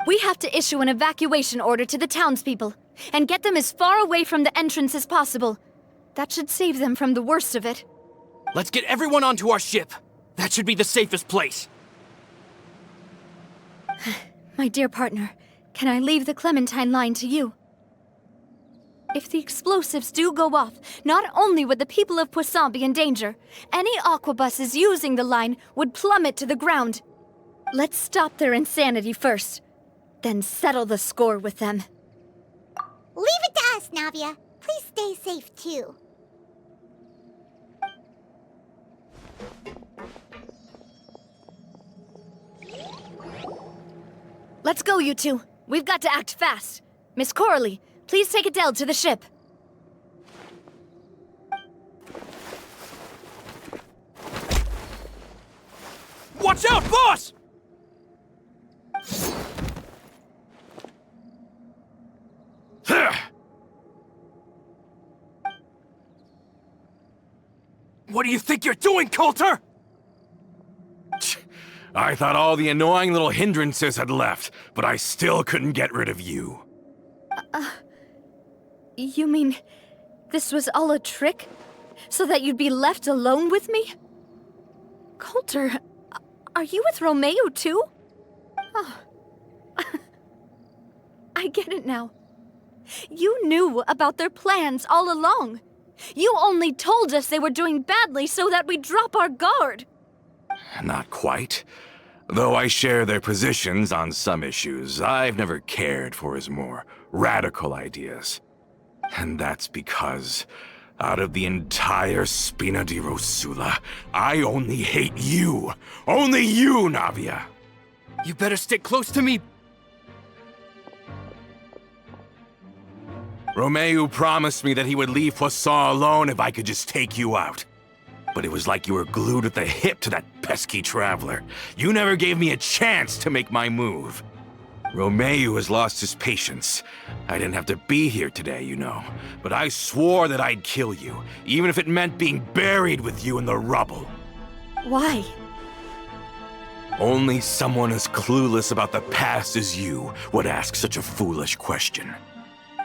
We have to issue an evacuation order to the townspeople and get them as far away from the entrance as possible. That should save them from the worst of it. Let's get everyone onto our ship. That should be the safest place. My dear partner, can I leave the Clementine line to you? If the explosives do go off, not only would the people of Poisson be in danger, any aquabuses using the line would plummet to the ground. Let's stop their insanity first, then settle the score with them. Leave it to us, Navia. Please stay safe, too. Let's go, you two. We've got to act fast. Miss Coralie, please take Adele to the ship. Watch out, boss! What do you think you're doing, Coulter? I thought all the annoying little hindrances had left, but I still couldn't get rid of you. You mean this was all a trick? So that you'd be left alone with me? Coulter, are you with Romeo too? Oh. I get it now. You knew about their plans all along. You only told us they were doing badly so that we'd drop our guard. Not quite. Though I share their positions on some issues, I've never cared for his more radical ideas. And that's because, out of the entire Spina di Rosula, I only hate you. Only you, Navia. You better stick close to me. Romeo promised me that he would leave Poisson alone if I could just take you out. But it was like you were glued at the hip to that pesky traveler. You never gave me a chance to make my move. Romeo has lost his patience. I didn't have to be here today, you know. But I swore that I'd kill you, even if it meant being buried with you in the rubble. Why? Only someone as clueless about the past as you would ask such a foolish question.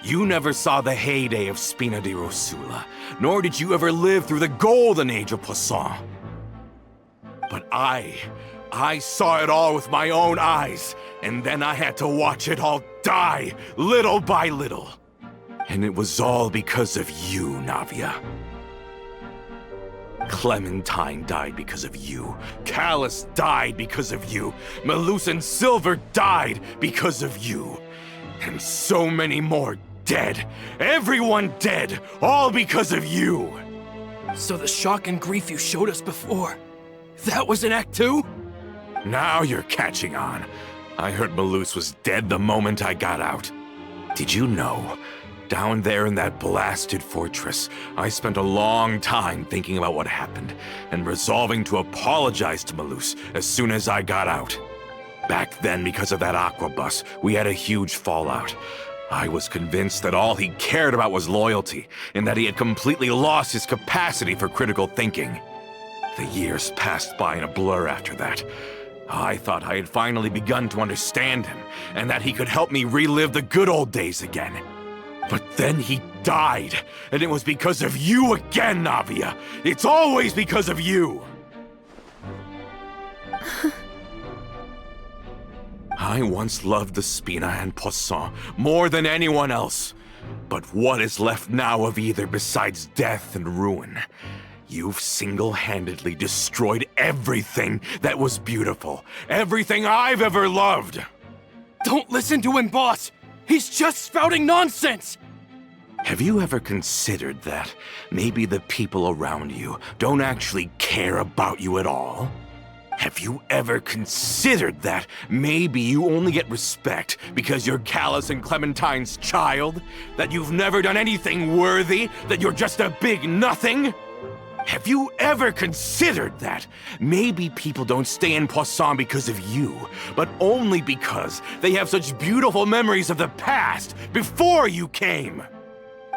You never saw the heyday of Spina di Rosula, nor did you ever live through the golden age of Poisson. But I saw it all with my own eyes, and then I had to watch it all die, little by little. And it was all because of you, Navia. Clementine died because of you. Callus died because of you. Malus and Silver died because of you. And so many more dead. Everyone dead. All because of you. So the shock and grief you showed us before, that was in Act 2? Now you're catching on. I heard Malus was dead the moment I got out. Did you know? Down there in that blasted fortress, I spent a long time thinking about what happened and resolving to apologize to Malus as soon as I got out. Back then, because of that aquabus, we had a huge fallout. I was convinced that all he cared about was loyalty, and that he had completely lost his capacity for critical thinking. The years passed by in a blur after that. I thought I had finally begun to understand him, and that he could help me relive the good old days again. But then he died, and it was because of you again, Navia! It's always because of you! I once loved the Spina and Poisson more than anyone else. But what is left now of either besides death and ruin? You've single-handedly destroyed everything that was beautiful. Everything I've ever loved. Don't listen to him, boss! He's just spouting nonsense! Have you ever considered that maybe the people around you don't actually care about you at all? Have you ever considered that maybe you only get respect because you're Callus and Clementine's child? That you've never done anything worthy? That you're just a big nothing? Have you ever considered that maybe people don't stay in Poisson because of you, but only because they have such beautiful memories of the past before you came?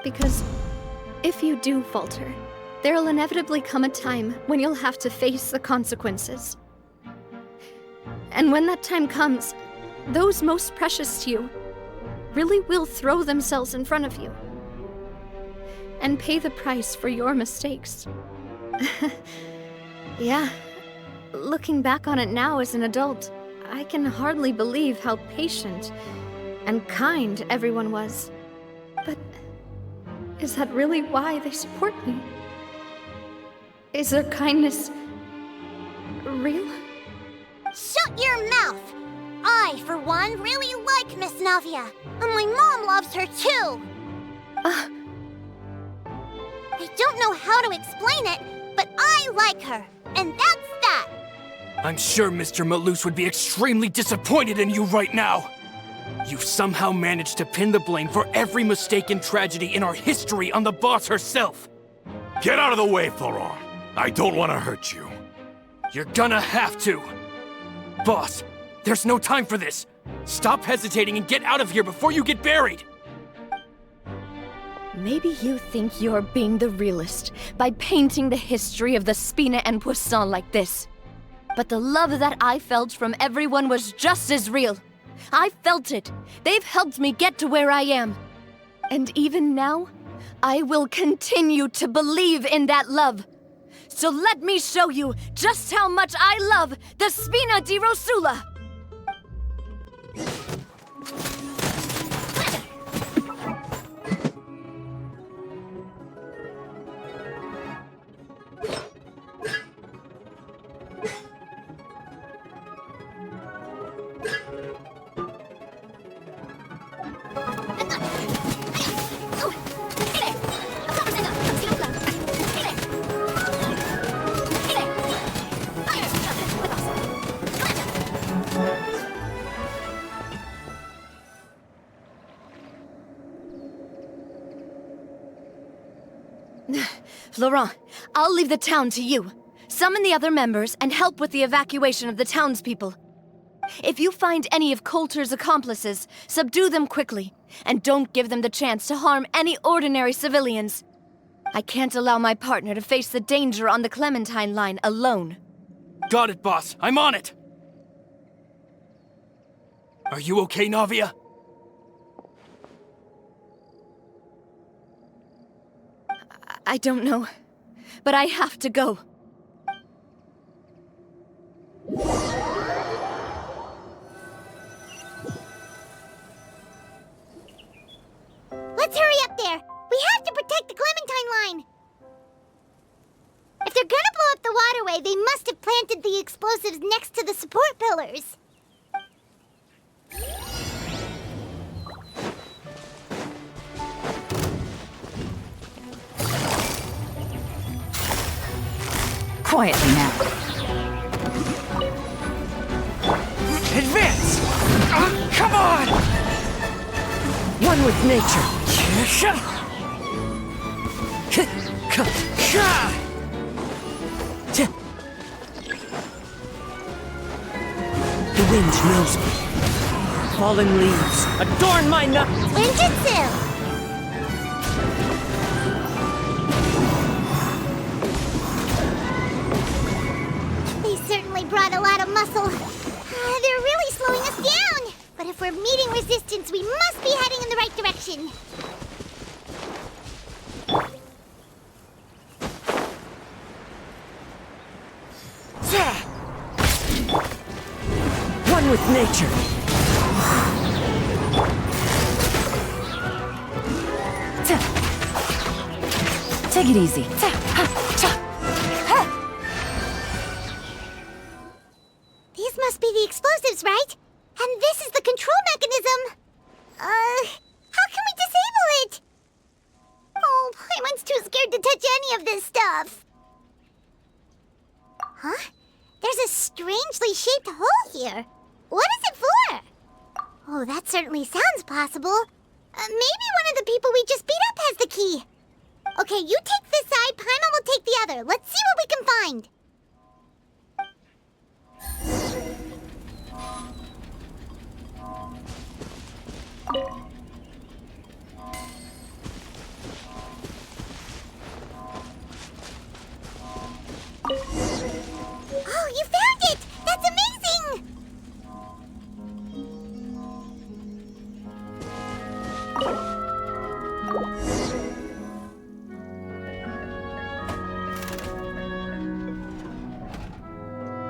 Because if you do falter, there'll inevitably come a time when you'll have to face the consequences. And when that time comes, those most precious to you really will throw themselves in front of you and pay the price for your mistakes. Yeah, looking back on it now as an adult, I can hardly believe how patient and kind everyone was. But is that really why they support me? Is their kindness real? Shut your mouth! I, for one, really like Miss Navia, and my mom loves her too! I don't know how to explain it, but I like her, and that's that! I'm sure Mr. Malus would be extremely disappointed in you right now. You've somehow managed to pin the blame for every mistaken tragedy in our history on the boss herself. Get out of the way, Florent. I don't want to hurt you. You're gonna have to. Boss, there's no time for this. Stop hesitating and get out of here before you get buried. Maybe you think you're being the realist by painting the history of the Spina and Poisson like this. But the love that I felt from everyone was just as real. I felt it. They've helped me get to where I am. And even now, I will continue to believe in that love. So let me show you just how much I love the Spina di Rosula. Laurent, I'll leave the town to you. Summon the other members and help with the evacuation of the townspeople. If you find any of Coulter's accomplices, subdue them quickly, and don't give them the chance to harm any ordinary civilians. I can't allow my partner to face the danger on the Clementine line alone. Got it, boss. I'm on it. Are you okay, Navia? I don't know, but I have to go. Let's hurry up there. We have to protect the Clementine line. If they're gonna blow up the waterway, they must have planted the explosives next to the support pillars. Quietly now. Advance! Come on! One with nature. The wind knows me. Fallen leaves adorn my nut. Ninjutsu! They certainly brought a lot of muscle. They're really slowing us down. But if we're meeting resistance, we must be heading in the right direction. One with nature. Take it easy. These must be the explosives, right? And this is the control mechanism. How can we disable it? Oh, Paimon's too scared to touch any of this stuff. Huh? There's a strangely shaped hole here. What is it for? Oh, that certainly sounds possible. Maybe one of the people we just beat up has the key. Okay, you take this side, Paimon will take the other. Let's see what we can find. Oh, you found it! That's amazing!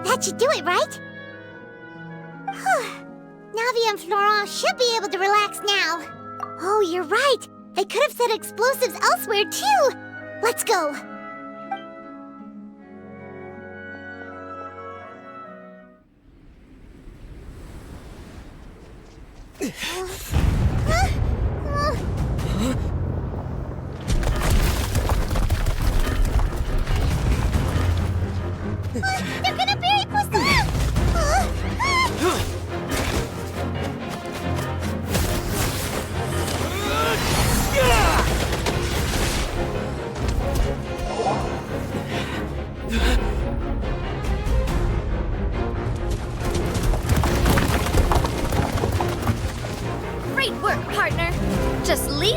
That should do it, right? Navia and Florent should be able to relax now. Oh, you're right. They could have set explosives elsewhere, too. Let's go. They're gonna bury Poisson!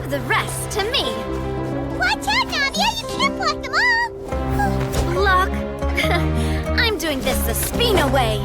Leave the rest to me. Watch out, Navia! You can't block them all! Block. I'm doing this the Spina way.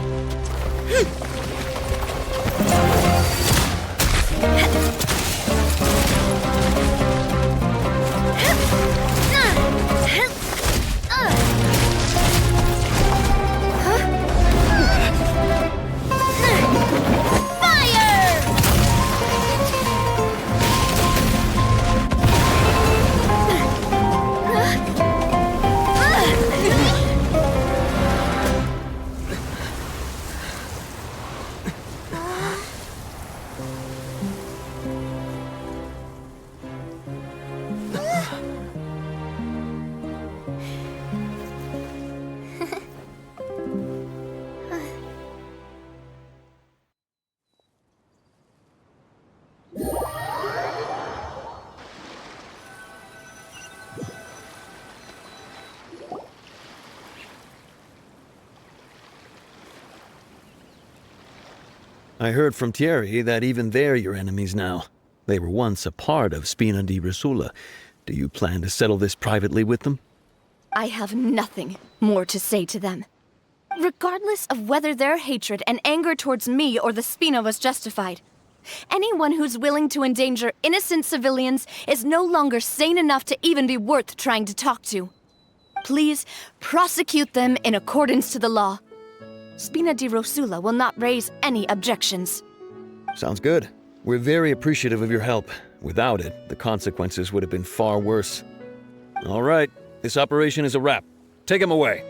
I heard from Thierry that even they're your enemies now. They were once a part of Spina di Rosula. Do you plan to settle this privately with them? I have nothing more to say to them. Regardless of whether their hatred and anger towards me or the Spina was justified, anyone who's willing to endanger innocent civilians is no longer sane enough to even be worth trying to talk to. Please prosecute them in accordance to the law. Spina di Rosula will not raise any objections. Sounds good. We're very appreciative of your help. Without it, the consequences would have been far worse. All right, this operation is a wrap. Take him away.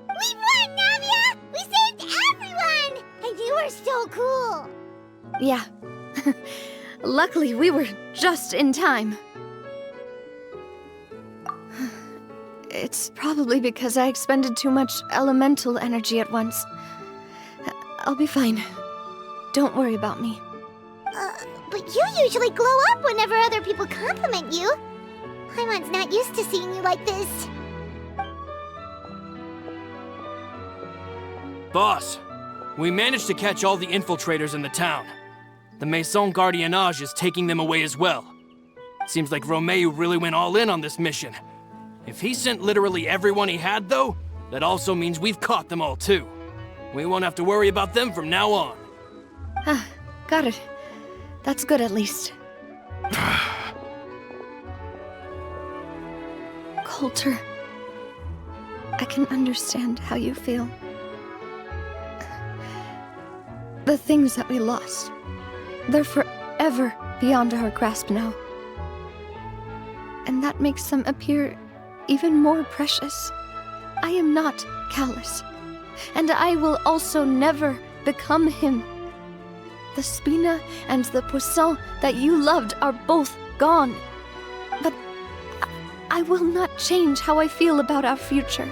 We won, Navia! We saved everyone! And you were so cool! Yeah. Luckily, we were just in time. It's probably because I expended too much elemental energy at once. I'll be fine. Don't worry about me. But you usually glow up whenever other people compliment you. Paimon's not used to seeing you like this. Boss, we managed to catch all the infiltrators in the town. The Maison Gardiennage is taking them away as well. Seems like Romeu really went all in on this mission. If he sent literally everyone he had, though, that also means we've caught them all, too. We won't have to worry about them from now on. Got it. That's good, at least. Coulter, I can understand how you feel. The things that we lost, they're forever beyond our grasp now. And that makes them appear even more precious. I am not callous, and I will also never become him. The Spina and the Poisson that you loved are both gone. But I will not change how I feel about our future.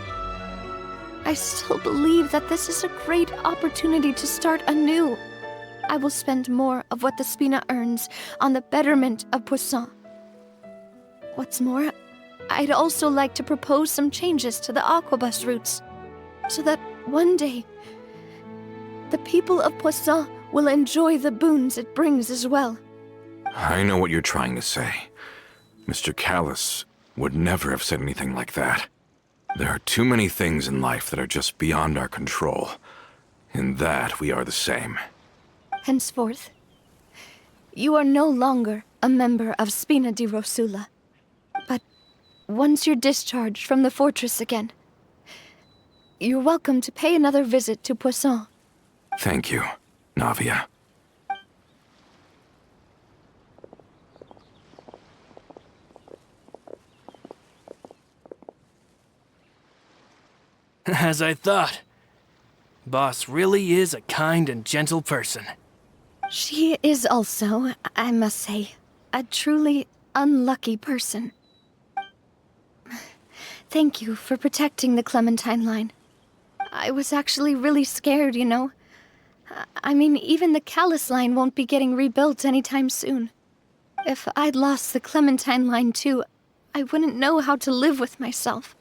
I still believe that this is a great opportunity to start anew. I will spend more of what the Spina earns on the betterment of Poisson. What's more, I'd also like to propose some changes to the Aquabus routes, so that one day, the people of Poisson will enjoy the boons it brings as well. I know what you're trying to say. Mr. Callis would never have said anything like that. There are too many things in life that are just beyond our control. In that, we are the same. Henceforth, you are no longer a member of Spina di Rosula. But once you're discharged from the fortress again, you're welcome to pay another visit to Poisson. Thank you, Navia. As I thought. Boss really is a kind and gentle person. She is also, I must say, a truly unlucky person. Thank you for protecting the Clementine line. I was actually really scared, you know. I mean, even the Callis line won't be getting rebuilt anytime soon. If I'd lost the Clementine line too, I wouldn't know how to live with myself.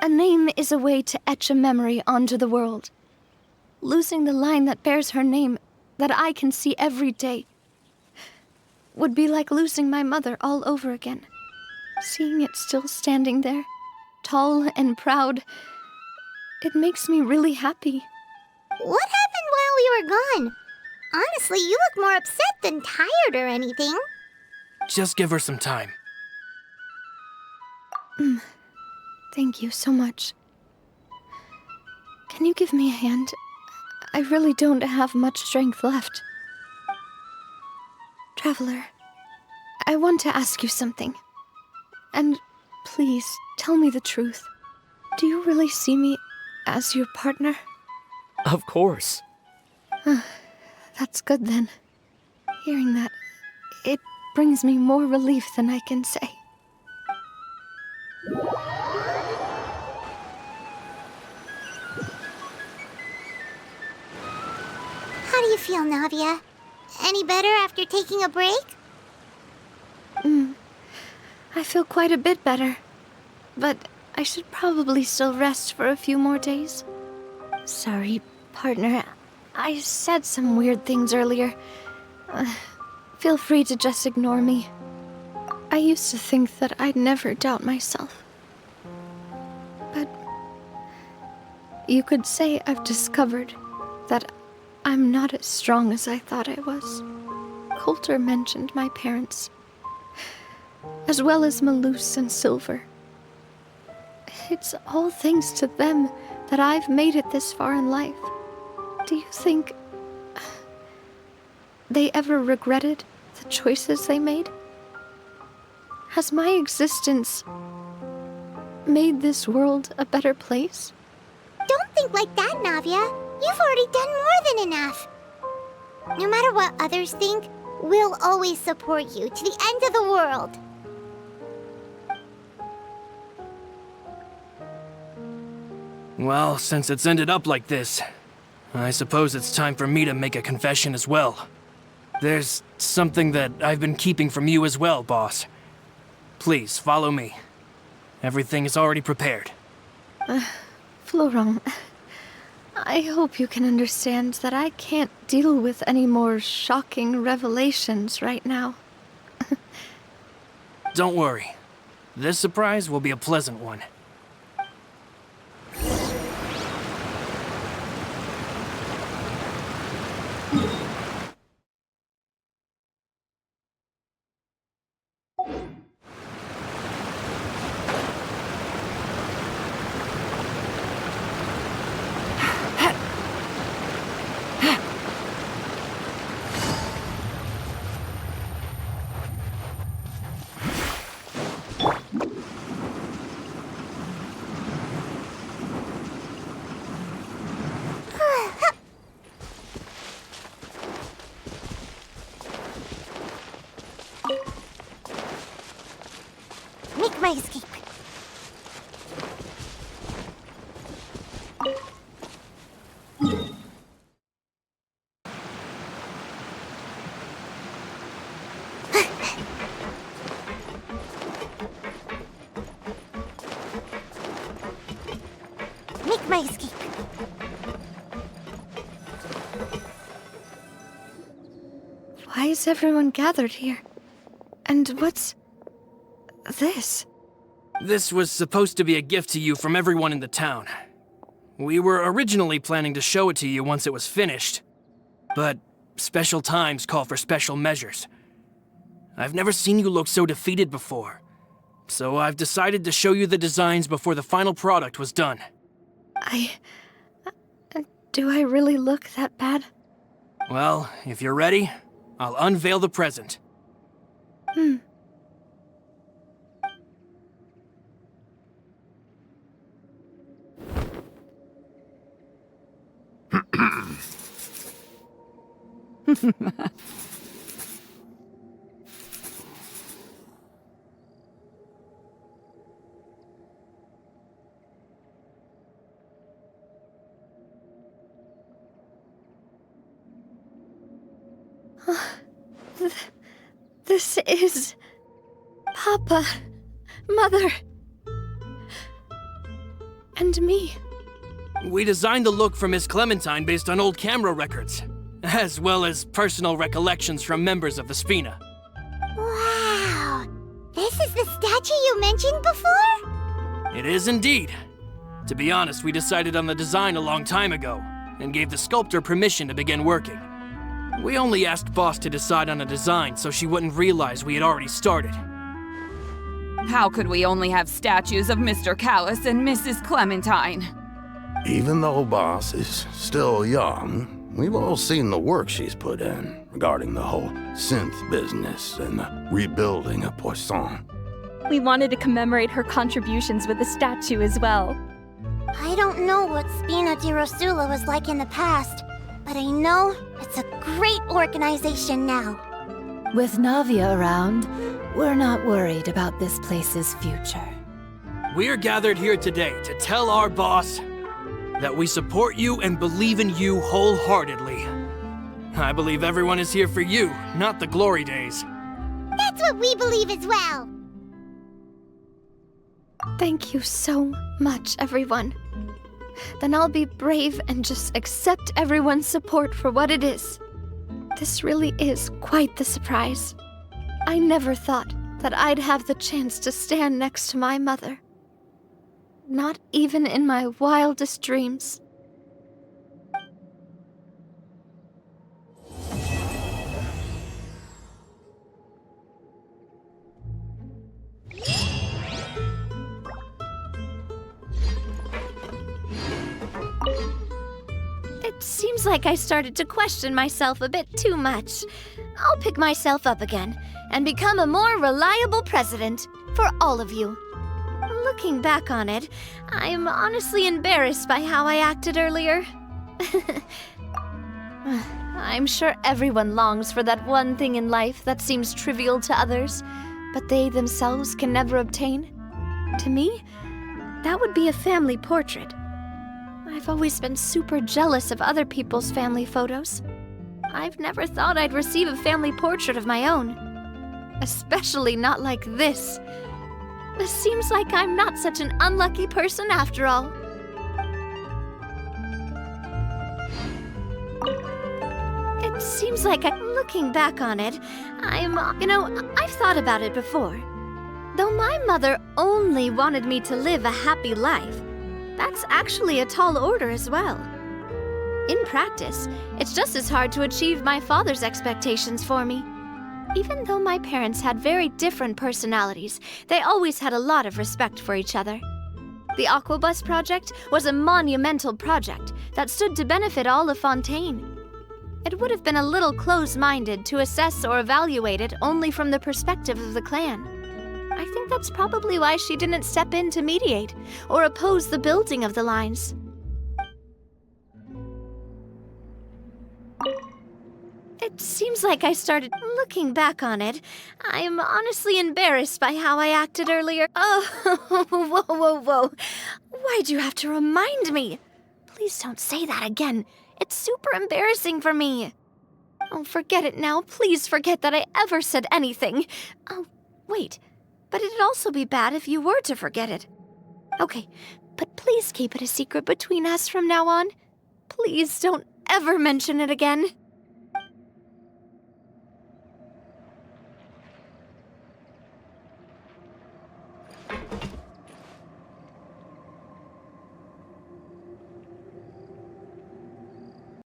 A name is a way to etch a memory onto the world. Losing the line that bears her name, that I can see every day, would be like losing my mother all over again. Seeing it still standing there, tall and proud, it makes me really happy. What happened while we were gone? Honestly, you look more upset than tired or anything. Just give her some time. Thank you so much. Can you give me a hand? I really don't have much strength left. Traveler, I want to ask you something. And please, tell me the truth. Do you really see me as your partner? Of course. That's good then. Hearing that, it brings me more relief than I can say. How do you feel, Navia? Any better after taking a break? I feel quite a bit better. But I should probably still rest for a few more days. Sorry, partner. I said some weird things earlier. Feel free to just ignore me. I used to think that I'd never doubt myself. But you could say I've discovered that I'm not as strong as I thought I was. Coulter mentioned my parents, as well as Malus and Silver. It's all thanks to them that I've made it this far in life. Do you think they ever regretted the choices they made? Has my existence made this world a better place? Don't think like that, Navia. You've already done more than enough. No matter what others think, we'll always support you to the end of the world. Well, since it's ended up like this, I suppose it's time for me to make a confession as well. There's something that I've been keeping from you as well, boss. Please, follow me. Everything is already prepared. Florent, I hope you can understand that I can't deal with any more shocking revelations right now. Don't worry. This surprise will be a pleasant one. Make my escape. Make my escape. Why is everyone gathered here? And what's this? This was supposed to be a gift to you from everyone in the town. We were originally planning to show it to you once it was finished, but special times call for special measures. I've never seen you look so defeated before, so I've decided to show you the designs before the final product was done. Do I really look that bad? Well, if you're ready, I'll unveil the present. This is... Papa, Mother, and me. We designed the look for Miss Clementine based on old camera records, as well as personal recollections from members of the Spina. you mentioned before? It is indeed. To be honest, we decided on the design a long time ago, and gave the sculptor permission to begin working. We only asked Boss to decide on a design so she wouldn't realize we had already started. How could we only have statues of Mr. Callus and Mrs. Clementine? Even though Boss is still young, we've all seen the work she's put in regarding the whole synth business and the rebuilding of Poisson. We wanted to commemorate her contributions with a statue as well. I don't know what Spina di Rosula was like in the past, but I know it's a great organization now. With Navia around, we're not worried about this place's future. We're gathered here today to tell our boss that we support you and believe in you wholeheartedly. I believe everyone is here for you, not the glory days. That's what we believe as well. Thank you so much, everyone. Then I'll be brave and just accept everyone's support for what it is. This really is quite the surprise. I never thought that I'd have the chance to stand next to my mother. Not even in my wildest dreams. It seems like I started to question myself a bit too much. I'll pick myself up again and become a more reliable president for all of you. Looking back on it, I'm honestly embarrassed by how I acted earlier. I'm sure everyone longs for that one thing in life that seems trivial to others, but they themselves can never obtain. To me, that would be a family portrait. I've always been super jealous of other people's family photos. I've never thought I'd receive a family portrait of my own. Especially not like this. It seems like I'm not such an unlucky person after all. It seems like looking back on it, I've thought about it before. Though my mother only wanted me to live a happy life, that's actually a tall order as well. In practice, it's just as hard to achieve my father's expectations for me. Even though my parents had very different personalities, they always had a lot of respect for each other. The Aquabus project was a monumental project that stood to benefit all of Fontaine. It would have been a little close-minded to assess or evaluate it only from the perspective of the clan. I think that's probably why she didn't step in to mediate or oppose the building of the lines. It seems like I started looking back on it. I'm honestly embarrassed by how I acted earlier. Oh, whoa. Why'd you have to remind me? Please don't say that again. It's super embarrassing for me. Oh, forget it now. Please forget that I ever said anything. Oh, wait. But it'd also be bad if you were to forget it. Okay, but please keep it a secret between us from now on. Please don't ever mention it again.